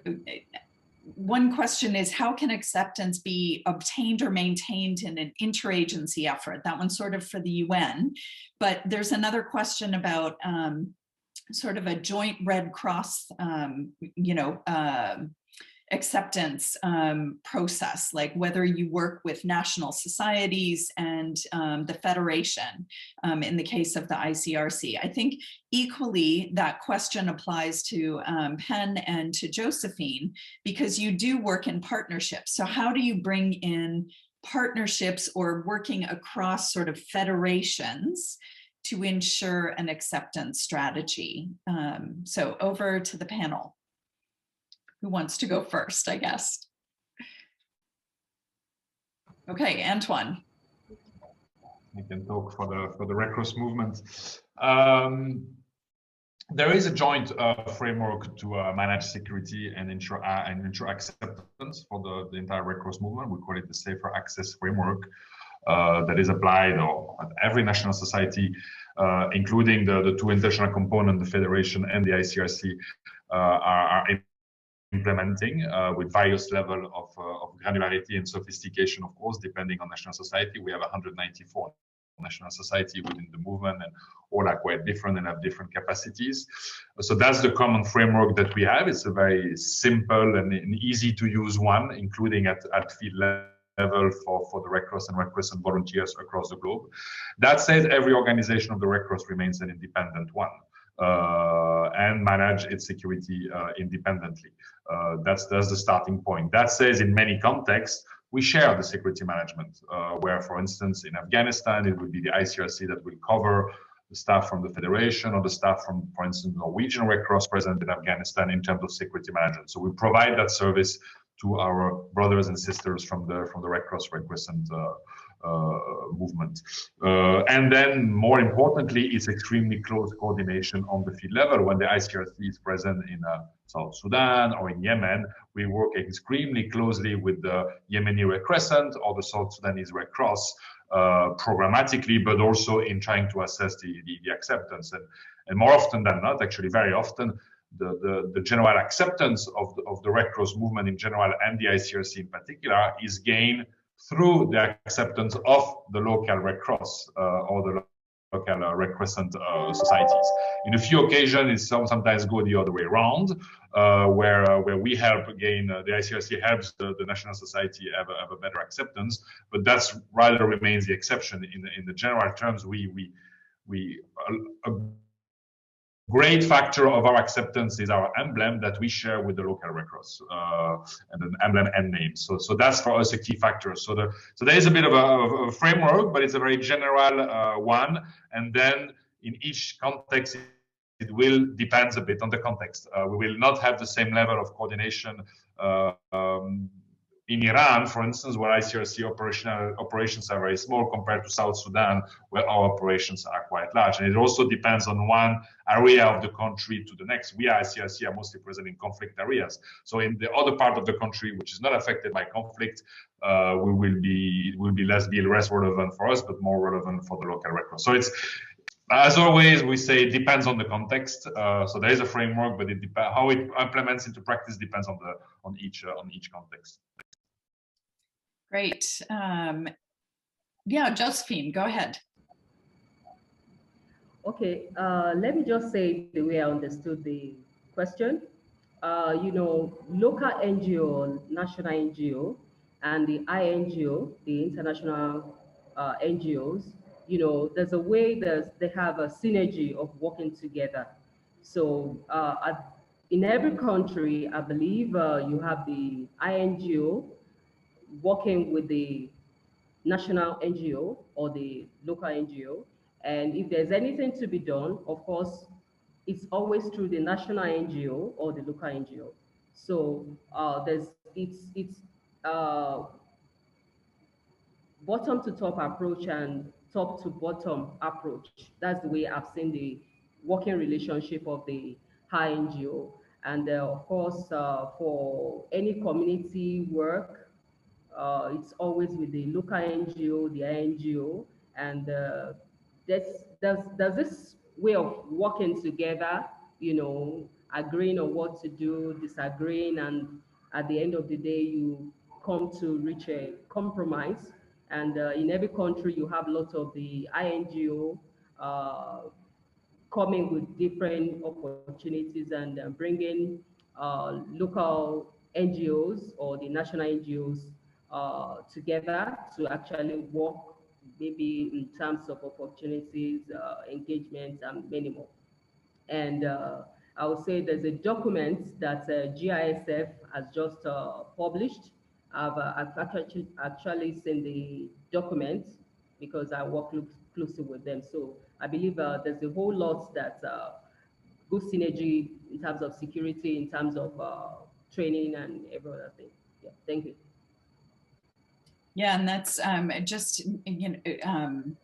one question is, how can acceptance be obtained or maintained in an interagency effort? That one's sort of for the UN, but there's another question about sort of a joint Red Cross, you know, acceptance process, like whether you work with national societies and the Federation in the case of the Icrc. I think equally that question applies to Penn and to Josephine, because you do work in partnerships. So how do you bring in partnerships or working across sort of federations to ensure an acceptance strategy? So over to the panel. Who wants to go first, I guess? Okay, Antoine. I can talk for the Red Cross movement. There is a joint framework to manage security and ensure acceptance for the entire Red Cross movement. We call it the Safer Access Framework that is applied at every national society, including the two international components, the Federation and the Icrc, are implementing with various level of granularity and sophistication, of course, depending on national society. We have 194 national society within the movement, and all are quite different and have different capacities. So that's the common framework that we have. It's a very simple and easy to use one, including at field level for the Red Cross and Red Crescent volunteers across the globe. That said, every organization of the Red Cross remains an independent one. And manage its security independently. That's the starting point. That says, in many contexts, we share the security management, where, for instance, in Afghanistan, it would be the Icrc that will cover the staff from the Federation or the staff from, for instance, Norwegian Red Cross present in Afghanistan in terms of security management. So we provide that service to our brothers and sisters from the Red Cross, Red Crescent movement. And then more importantly, it's extremely close coordination on the field level. When the ICRC is present in South Sudan or in Yemen, we work extremely closely with the Yemeni Red Crescent or the South Sudanese Red Cross programmatically, but also in trying to assess the acceptance. And more often than not, actually very often, the general acceptance of the Red Cross movement in general and the ICRC in particular is gained through the acceptance of the local Red Cross or the local Red Crescent societies. In a few occasions, it sometimes go the other way around, where we help again, the ICRC helps the national society have a better acceptance, but that's rather remains the exception. In the general terms, a great factor of our acceptance is our emblem that we share with the local Red Cross, and an emblem and name. So that's for us a key factor. So there is a bit of a framework, but it's a very general one. And then in each context, it will depends a bit on the context. We will not have the same level of coordination in Iran, for instance, where ICRC operations are very small compared to South Sudan, where our operations are quite large. And it also depends on one area of the country to the next. We at ICRC are mostly present in conflict areas. So in the other part of the country, which is not affected by conflict, it will be less relevant for us, but more relevant for the local Red Cross. So it's, as always, we say it depends on the context. So there is a framework, but how it implements into practice depends on each context. Great. Yeah, Josephine, go ahead. Okay, let me just say the way I understood the question. Local NGO, national NGO, and the INGO, the international NGOs, there's a way that they have a synergy of working together. So in every country, I believe you have the INGO working with the national NGO or the local NGO. And if there's anything to be done, of course, it's always through the national NGO or the local NGO. So it's bottom to top approach and top to bottom approach. That's the way I've seen the working relationship of the high NGO. And of course, for any community work, it's always with the local NGO, the INGO, and there's this way of working together, agreeing on what to do, disagreeing, and at the end of the day, you come to reach a compromise. And in every country, you have lots of the INGO coming with different opportunities and bringing local NGOs or the national NGOs together to actually work, maybe in terms of opportunities, engagement, and many more. And I would say there's a document that GISF has just published. I've actually seen the document because I work closely with them. So I believe there's a whole lot that good synergy in terms of security, in terms of training and every other thing. Yeah, thank you. Yeah, and that's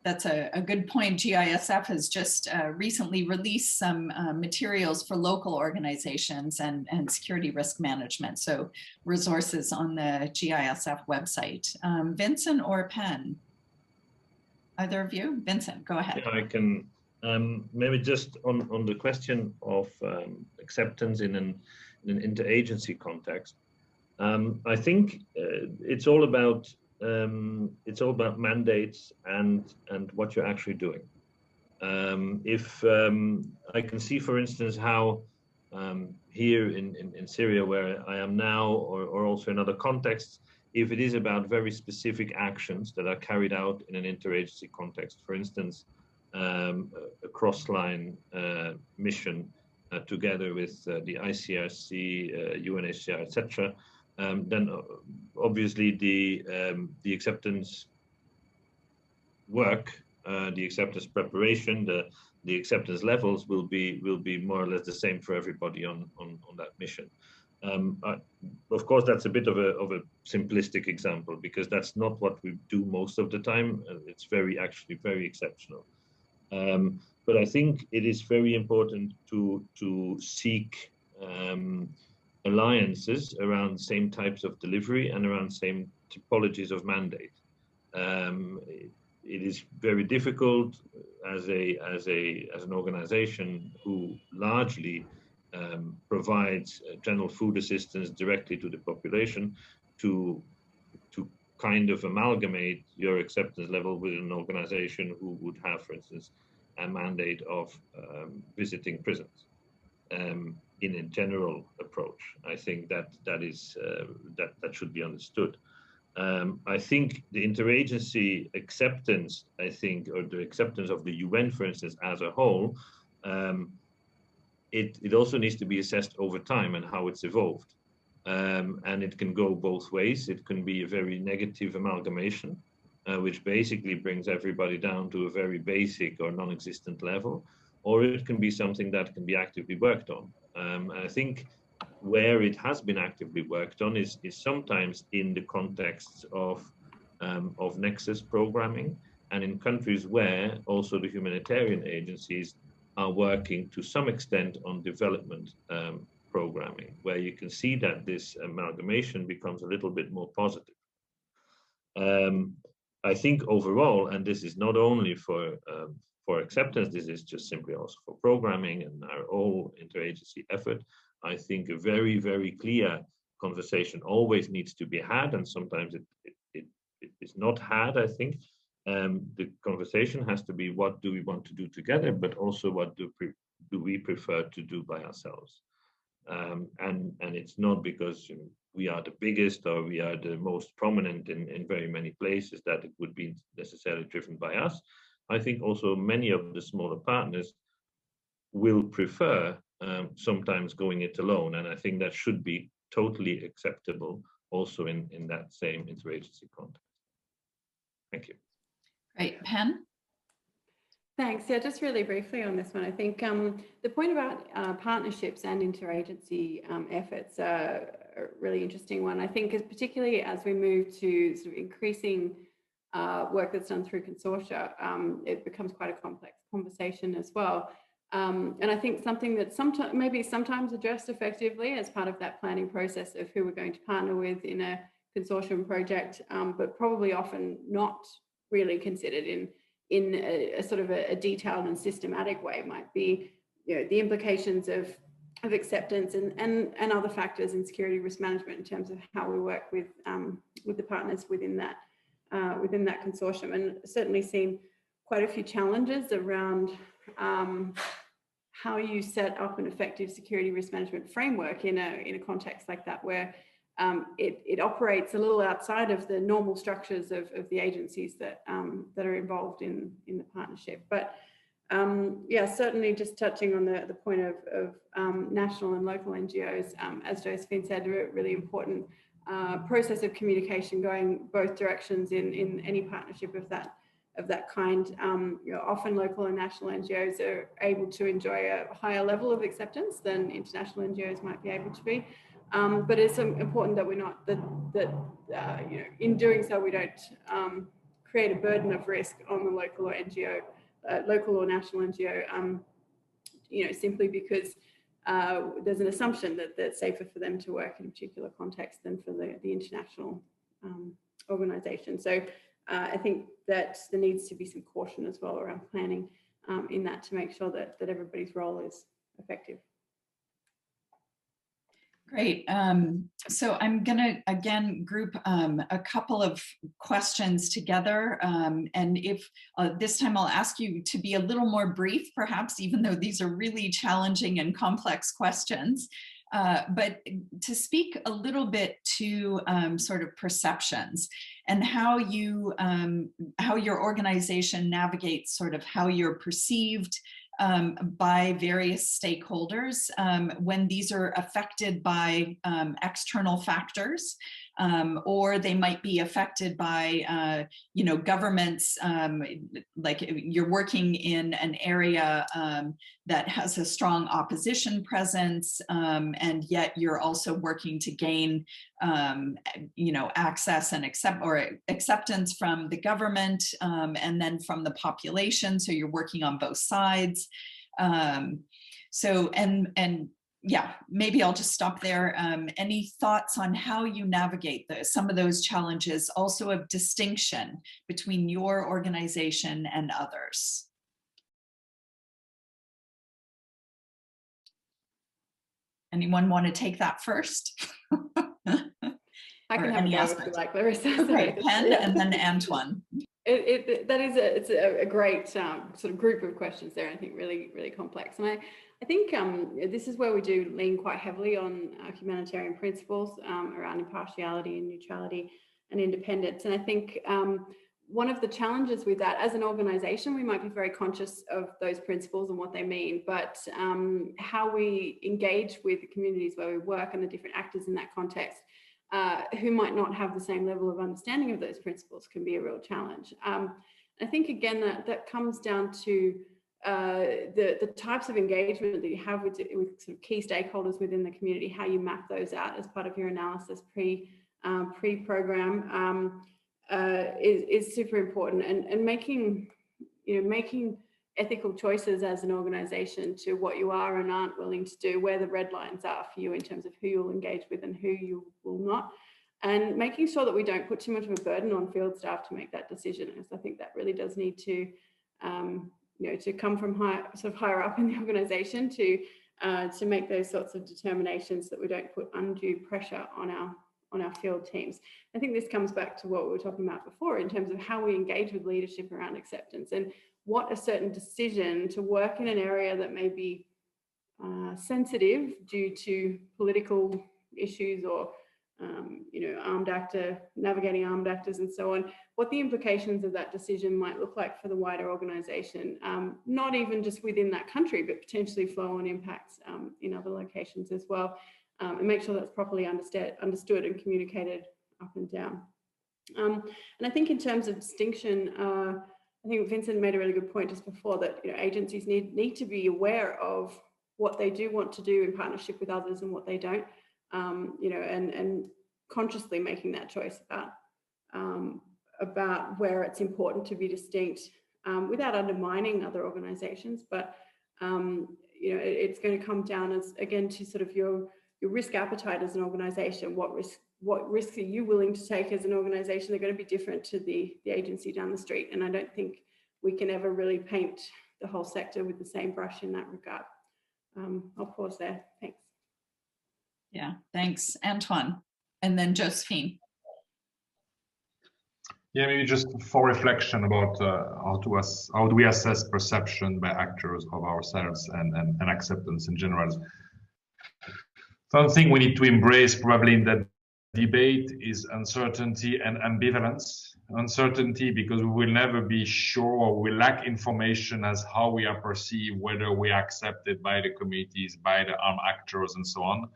that's a good point. GISF has just recently released some materials for local organizations and security risk management. So resources on the GISF website. Vincent or Pen? Either of you? Vincent, go ahead. Yeah, I can maybe just on the question of acceptance in an interagency context. I think it's all about mandates and what you're actually doing. If I can see, for instance, how here in Syria, where I am now, or also in other contexts, if it is about very specific actions that are carried out in an interagency context, for instance, a cross-line mission together with the ICRC, UNHCR, etc., then obviously the acceptance work, the acceptance preparation, the the acceptance levels will be more or less the same for everybody on that mission. Of course, that's a bit of a simplistic example, because that's not what we do most of the time. It's actually very exceptional. But I think it is very important to seek alliances around same types of delivery and around same typologies of mandate. It is very difficult as an organization who largely provides general food assistance directly to the population to kind of amalgamate your acceptance level with an organization who would have, for instance, a mandate of visiting prisons in a general approach. I think that should be understood. I think the interagency acceptance, or the acceptance of the UN, for instance, as a whole, it also needs to be assessed over time and how it's evolved. And it can go both ways. It can be a very negative amalgamation, which basically brings everybody down to a very basic or non-existent level, or it can be something that can be actively worked on. And I think where it has been actively worked on is sometimes in the context of nexus programming, and in countries where also the humanitarian agencies are working to some extent on development programming, where you can see that this amalgamation becomes a little bit more positive. I think overall, and this is not only for acceptance, this is just simply also for programming and our whole interagency effort. I think a very, very clear conversation always needs to be had, and sometimes it is not had, I think. The conversation has to be, what do we want to do together, but also what do we prefer to do by ourselves. And it's not because we are the biggest or we are the most prominent in very many places that it would be necessarily driven by us. I think also many of the smaller partners will prefer sometimes going it alone, and I think that should be totally acceptable also in that same interagency context. Thank you. Great. Pen? Thanks. Yeah, just really briefly on this one, I think the point about partnerships and interagency efforts are a really interesting one. I think particularly as we move to sort of increasing work that's done through consortia, it becomes quite a complex conversation as well. And I think something that sometimes addressed effectively as part of that planning process of who we're going to partner with in a consortium project, but probably often not really considered in a sort of a detailed and systematic way might be, the implications of acceptance and other factors in security risk management in terms of how we work with the partners within that consortium, and certainly seen quite a few challenges around how you set up an effective security risk management framework in a context like that, where it operates a little outside of the normal structures of the agencies that are involved in the partnership. But yeah, certainly just touching on the point of national and local NGOs, as Josephine said, a really important process of communication going both directions in any partnership of that kind. Often local and national NGOs are able to enjoy a higher level of acceptance than international NGOs might be able to be. But it's important that we're not in doing so we don't create a burden of risk on the local or national NGO. Simply because there's an assumption that it's safer for them to work in a particular context than for the international organisation. So I think that there needs to be some caution as well around planning in that to make sure that everybody's role is effective. Great. So I'm going to, again, group a couple of questions together. And if this time I'll ask you to be a little more brief, perhaps, even though these are really challenging and complex questions. But to speak a little bit to sort of perceptions and how your organization navigates sort of how you're perceived by various stakeholders when these are affected by external factors, or they might be affected by, governments, like you're working in an area that has a strong opposition presence, and yet you're also working to gain, access and acceptance from the government, and then from the population. So you're working on both sides. Yeah, maybe I'll just stop there. Any thoughts on how you navigate some of those challenges, also of distinction between your organization and others? Anyone want to take that first? I can have a go if you like, Larissa. Okay, Pen, and then Antoine. It's a great sort of group of questions there. I think really, really complex. And I think this is where we do lean quite heavily on humanitarian principles around impartiality and neutrality and independence. And I think one of the challenges with that, as an organization, we might be very conscious of those principles and what they mean, but how we engage with the communities where we work and the different actors in that context, who might not have the same level of understanding of those principles, can be a real challenge. I think, again, that comes down to the types of engagement that you have with sort of key stakeholders within the community, how you map those out as part of your analysis pre-program is super important, and making ethical choices as an organization to what you are and aren't willing to do, where the red lines are for you in terms of who you'll engage with and who you will not, and making sure that we don't put too much of a burden on field staff to make that decision. Because I think that really does need to to come from higher up in the organization to make those sorts of determinations, that we don't put undue pressure on our field teams. I think this comes back to what we were talking about before in terms of how we engage with leadership around acceptance, and what a certain decision to work in an area that may be sensitive due to political issues or navigating armed actors and so on, what the implications of that decision might look like for the wider organization, not even just within that country, but potentially flow on impacts in other locations as well, and make sure that's properly understood and communicated up and down. And I think in terms of distinction, I think Vincent made a really good point just before, that agencies need to be aware of what they do want to do in partnership with others and what they don't, and consciously making that choice about where it's important to be distinct, without undermining other organizations. But it's going to come down to sort of your risk appetite as an organization. What risks are you willing to take as an organization? They're going to be different to the agency down the street, and I don't think we can ever really paint the whole sector with the same brush in that regard. I'll pause there. Thanks. Yeah, thanks, Antoine, and then Josephine. Yeah, maybe just for reflection about how do we assess perception by actors of ourselves and acceptance in general. Something we need to embrace probably in that debate is uncertainty and ambivalence. Uncertainty because we will never be sure, or we lack information as how we are perceived, whether we are accepted by the communities, by the armed actors and so on.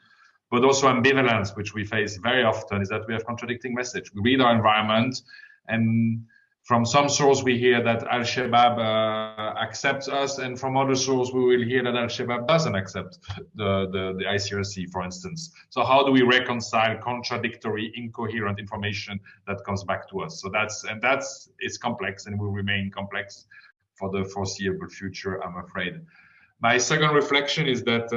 But also ambivalence, which we face very often, is that we have contradicting message. We read our environment, and from some source we hear that Al-Shabaab accepts us, and from other source we will hear that Al-Shabaab doesn't accept the Icrc, for instance. So how do we reconcile contradictory, incoherent information that comes back to us? So it's complex, and will remain complex for the foreseeable future, I'm afraid. My second reflection is that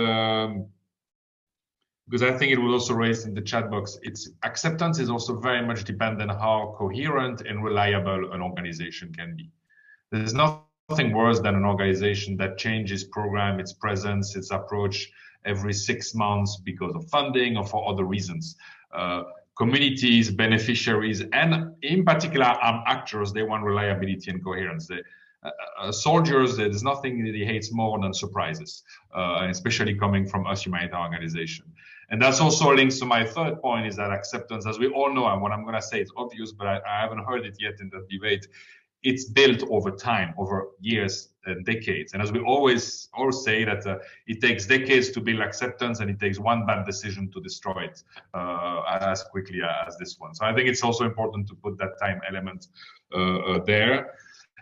because I think it was also raised in the chat box, its acceptance is also very much dependent on how coherent and reliable an organization can be. There's nothing worse than an organization that changes program, its presence, its approach every 6 months because of funding or for other reasons. Communities, beneficiaries, and in particular armed actors, they want reliability and coherence. Soldiers, there's nothing that he hates more than surprises, especially coming from us humanitarian organization. And that's also links to my third point, is that acceptance, as we all know, and what I'm going to say is obvious, but I haven't heard it yet in the debate, it's built over time, over years and decades. And as we always say that it takes decades to build acceptance, and it takes one bad decision to destroy it as quickly as this one. So I think it's also important to put that time element there.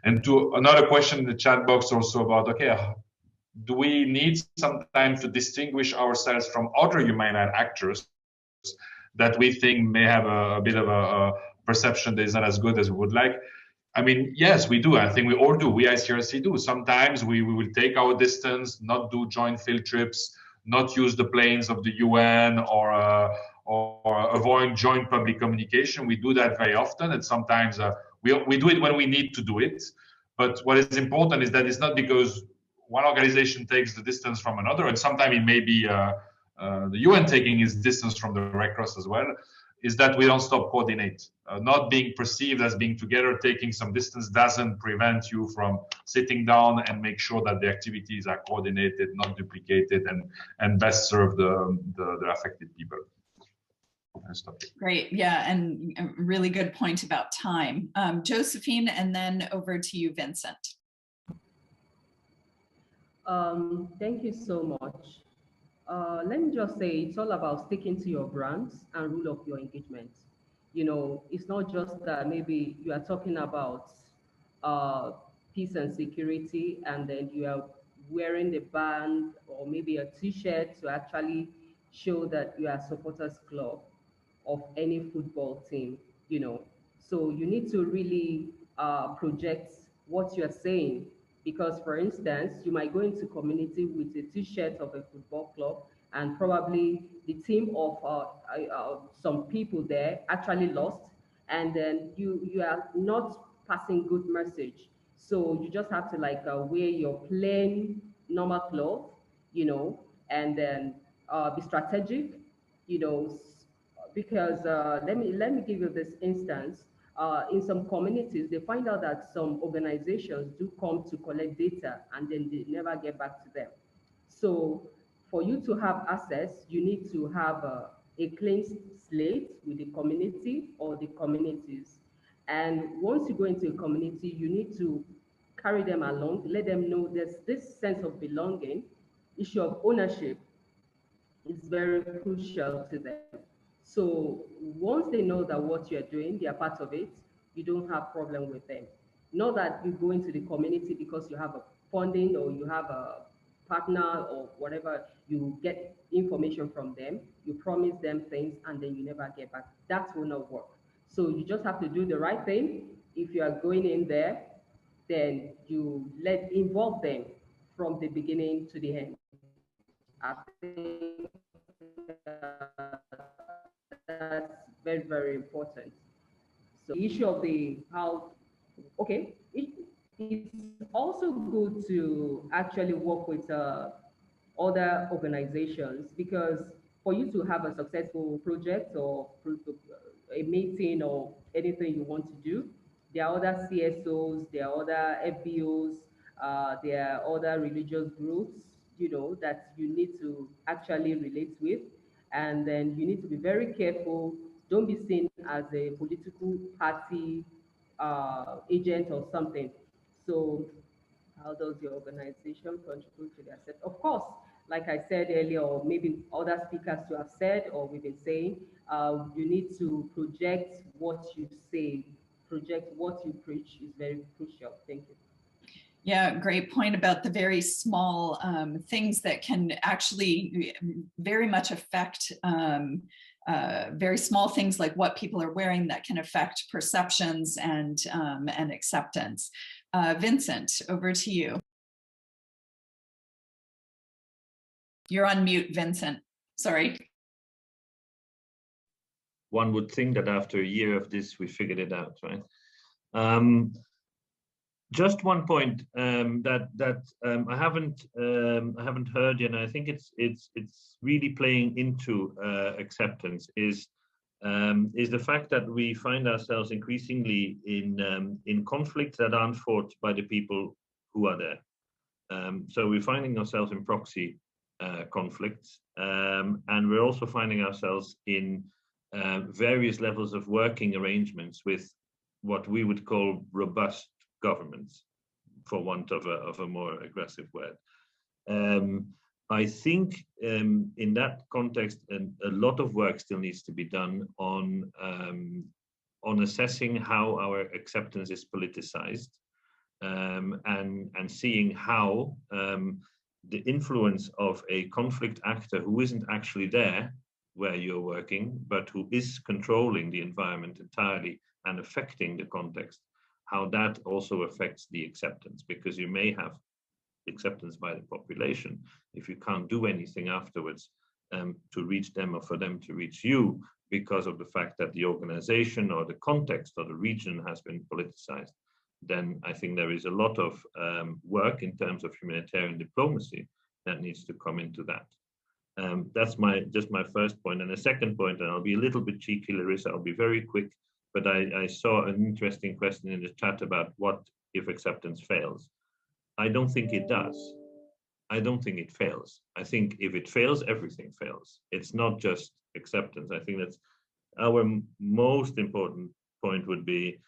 And to another question in the chat box also about, okay, do we need some time to distinguish ourselves from other human rights actors that we think may have a bit of a perception that is not as good as we would like? I mean, yes, we do. I think we all do. We ICRC do. Sometimes we will take our distance, not do joint field trips, not use the planes of the UN, or avoid joint public communication. We do that very often, and sometimes we do it when we need to do it. But what is important is that it's not because one organization takes the distance from another, and sometimes it may be the UN taking its distance from the Red Cross as well, is that we don't stop coordinate. Not being perceived as being together, taking some distance doesn't prevent you from sitting down and make sure that the activities are coordinated, not duplicated, and best serve the affected people. Great, yeah, and a really good point about time. Josephine, and then over to you, Vincent. Thank you so much. Let me just say, it's all about sticking to your brands and rule of your engagement. You know, it's not just that maybe you are talking about peace and security, and then you are wearing the band or maybe a t-shirt to actually show that you are supporters club of any football team, you know. So you need to really project what you're saying, because for instance, you might go into community with a t-shirt of a football club, and probably the team of some people there actually lost, and then you are not passing good message. So you just have to like wear your plain normal clothes, you know, and then be strategic, you know, because let me give you this instance. In some communities, they find out that some organizations do come to collect data and then they never get back to them. So for you to have access, you need to have a clean slate with the community or the communities. And once you go into a community, you need to carry them along, let them know there's this sense of belonging. Issue of ownership is very crucial to them. So once they know that what you're doing, they are part of it, you don't have problem with them. Not that you go into the community because you have a funding or you have a partner or whatever, you get information from them, you promise them things, and then you never get back. That will not work. So you just have to do the right thing. If you are going in there, then you involve them from the beginning to the end. I think that's very, very important. So the issue of okay, it's also good to actually work with other organizations, because for you to have a successful project or a meeting or anything you want to do, there are other CSOs, there are other FBOs, there are other religious groups, you know, that you need to actually relate with. And then you need to be very careful. Don't be seen as a political party agent or something. So how does your organization contribute to their set? Of course, like I said earlier, or maybe other speakers to have said, or we've been saying, you need to project what you say, project what you preach is very crucial. Thank you. Yeah, great point about the very small things that can actually very much affect very small things like what people are wearing that can affect perceptions and acceptance. Vincent, over to you. You're on mute, Vincent. Sorry. One would think that after a year of this, we figured it out, right? Just one point that I haven't heard yet, and I think it's really playing into acceptance is the fact that we find ourselves increasingly in conflicts that aren't fought by the people who are there. So we're finding ourselves in proxy conflicts, and we're also finding ourselves in various levels of working arrangements with what we would call robust governments, for want of a more aggressive word. I think in that context, a lot of work still needs to be done on assessing how our acceptance is politicized, and seeing how the influence of a conflict actor who isn't actually there where you're working, but who is controlling the environment entirely and affecting the context, how that also affects the acceptance, because you may have acceptance by the population if you can't do anything afterwards to reach them or for them to reach you, because of the fact that the organization or the context or the region has been politicized. Then I think there is a lot of work in terms of humanitarian diplomacy that needs to come into that. That's just my first point. And the second point, and I'll be a little bit cheeky, Larissa, I'll be very quick, but I saw an interesting question in the chat about what if acceptance fails. I don't think it does. I don't think it fails. I think if it fails, everything fails. It's not just acceptance. I think that's our most important point would be,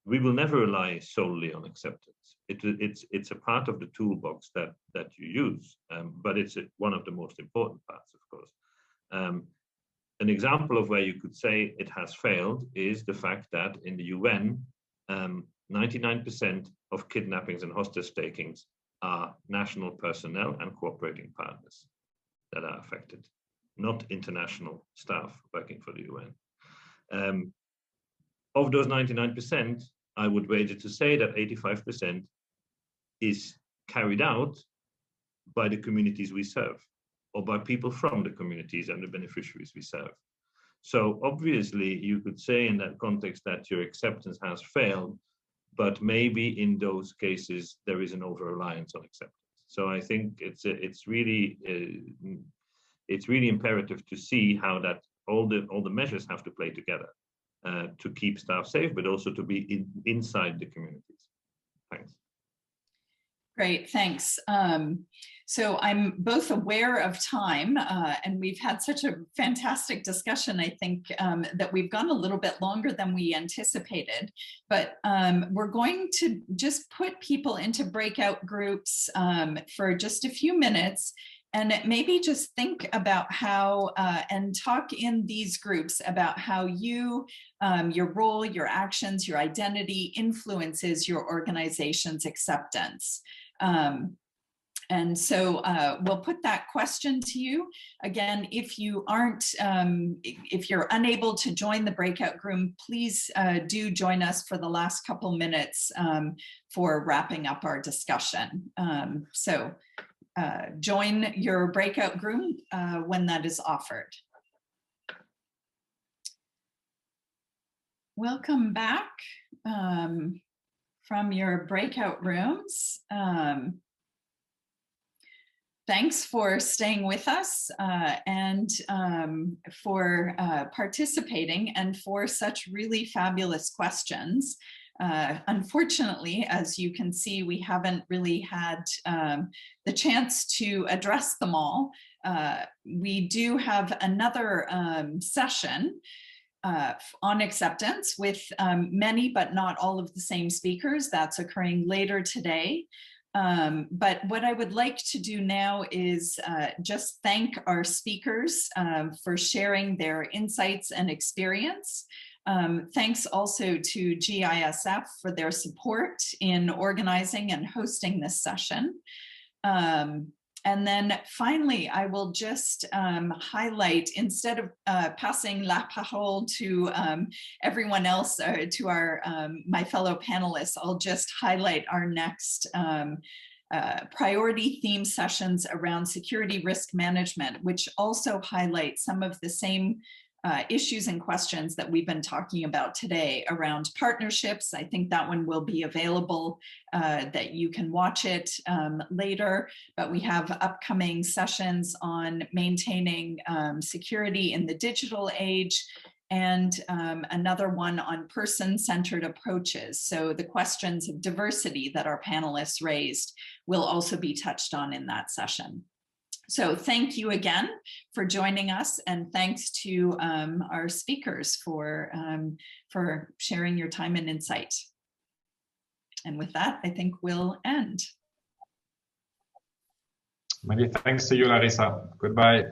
we will never rely solely on acceptance. It's a part of the toolbox that you use, but it's one of the most important parts, of course. An example of where you could say it has failed is the fact that in the UN, 99% of kidnappings and hostage takings are national personnel and cooperating partners that are affected, not international staff working for the UN. Of those 99%, I would wager to say that 85% is carried out by the communities we serve, or by people from the communities and the beneficiaries we serve. So obviously you could say in that context that your acceptance has failed, but maybe in those cases there is an over-reliance on acceptance. So I think it's really imperative to see how that all the measures have to play together to keep staff safe, but also to be inside the communities. Thanks. Great, thanks. So I'm both aware of time, and we've had such a fantastic discussion, I think, that we've gone a little bit longer than we anticipated, but we're going to just put people into breakout groups for just a few minutes, and maybe just think about how, and talk in these groups about how you, your role, your actions, your identity influences your organization's acceptance. And so we'll put that question to you. Again, if you aren't, if you're unable to join the breakout room, please do join us for the last couple minutes for wrapping up our discussion. So join your breakout room when that is offered. Welcome back from your breakout rooms. Thanks for staying with us and for participating and for such really fabulous questions. Unfortunately, as you can see, we haven't really had the chance to address them all. We do have another session on acceptance with many, but not all of the same speakers. That's occurring later today. But what I would like to do now is just thank our speakers for sharing their insights and experience. Thanks also to GISF for their support in organizing and hosting this session. And then finally, I will just highlight, instead of passing la parole to everyone else, to our my fellow panelists, I'll just highlight our next priority theme sessions around security risk management, which also highlight some of the same issues and questions that we've been talking about today around partnerships. I think that one will be available, that you can watch it later, but we have upcoming sessions on maintaining security in the digital age, and another one on person-centered approaches. So the questions of diversity that our panelists raised will also be touched on in that session. So thank you again for joining us, and thanks to our speakers for sharing your time and insight. And with that, I think we'll end. Many thanks to you, Larissa. Goodbye.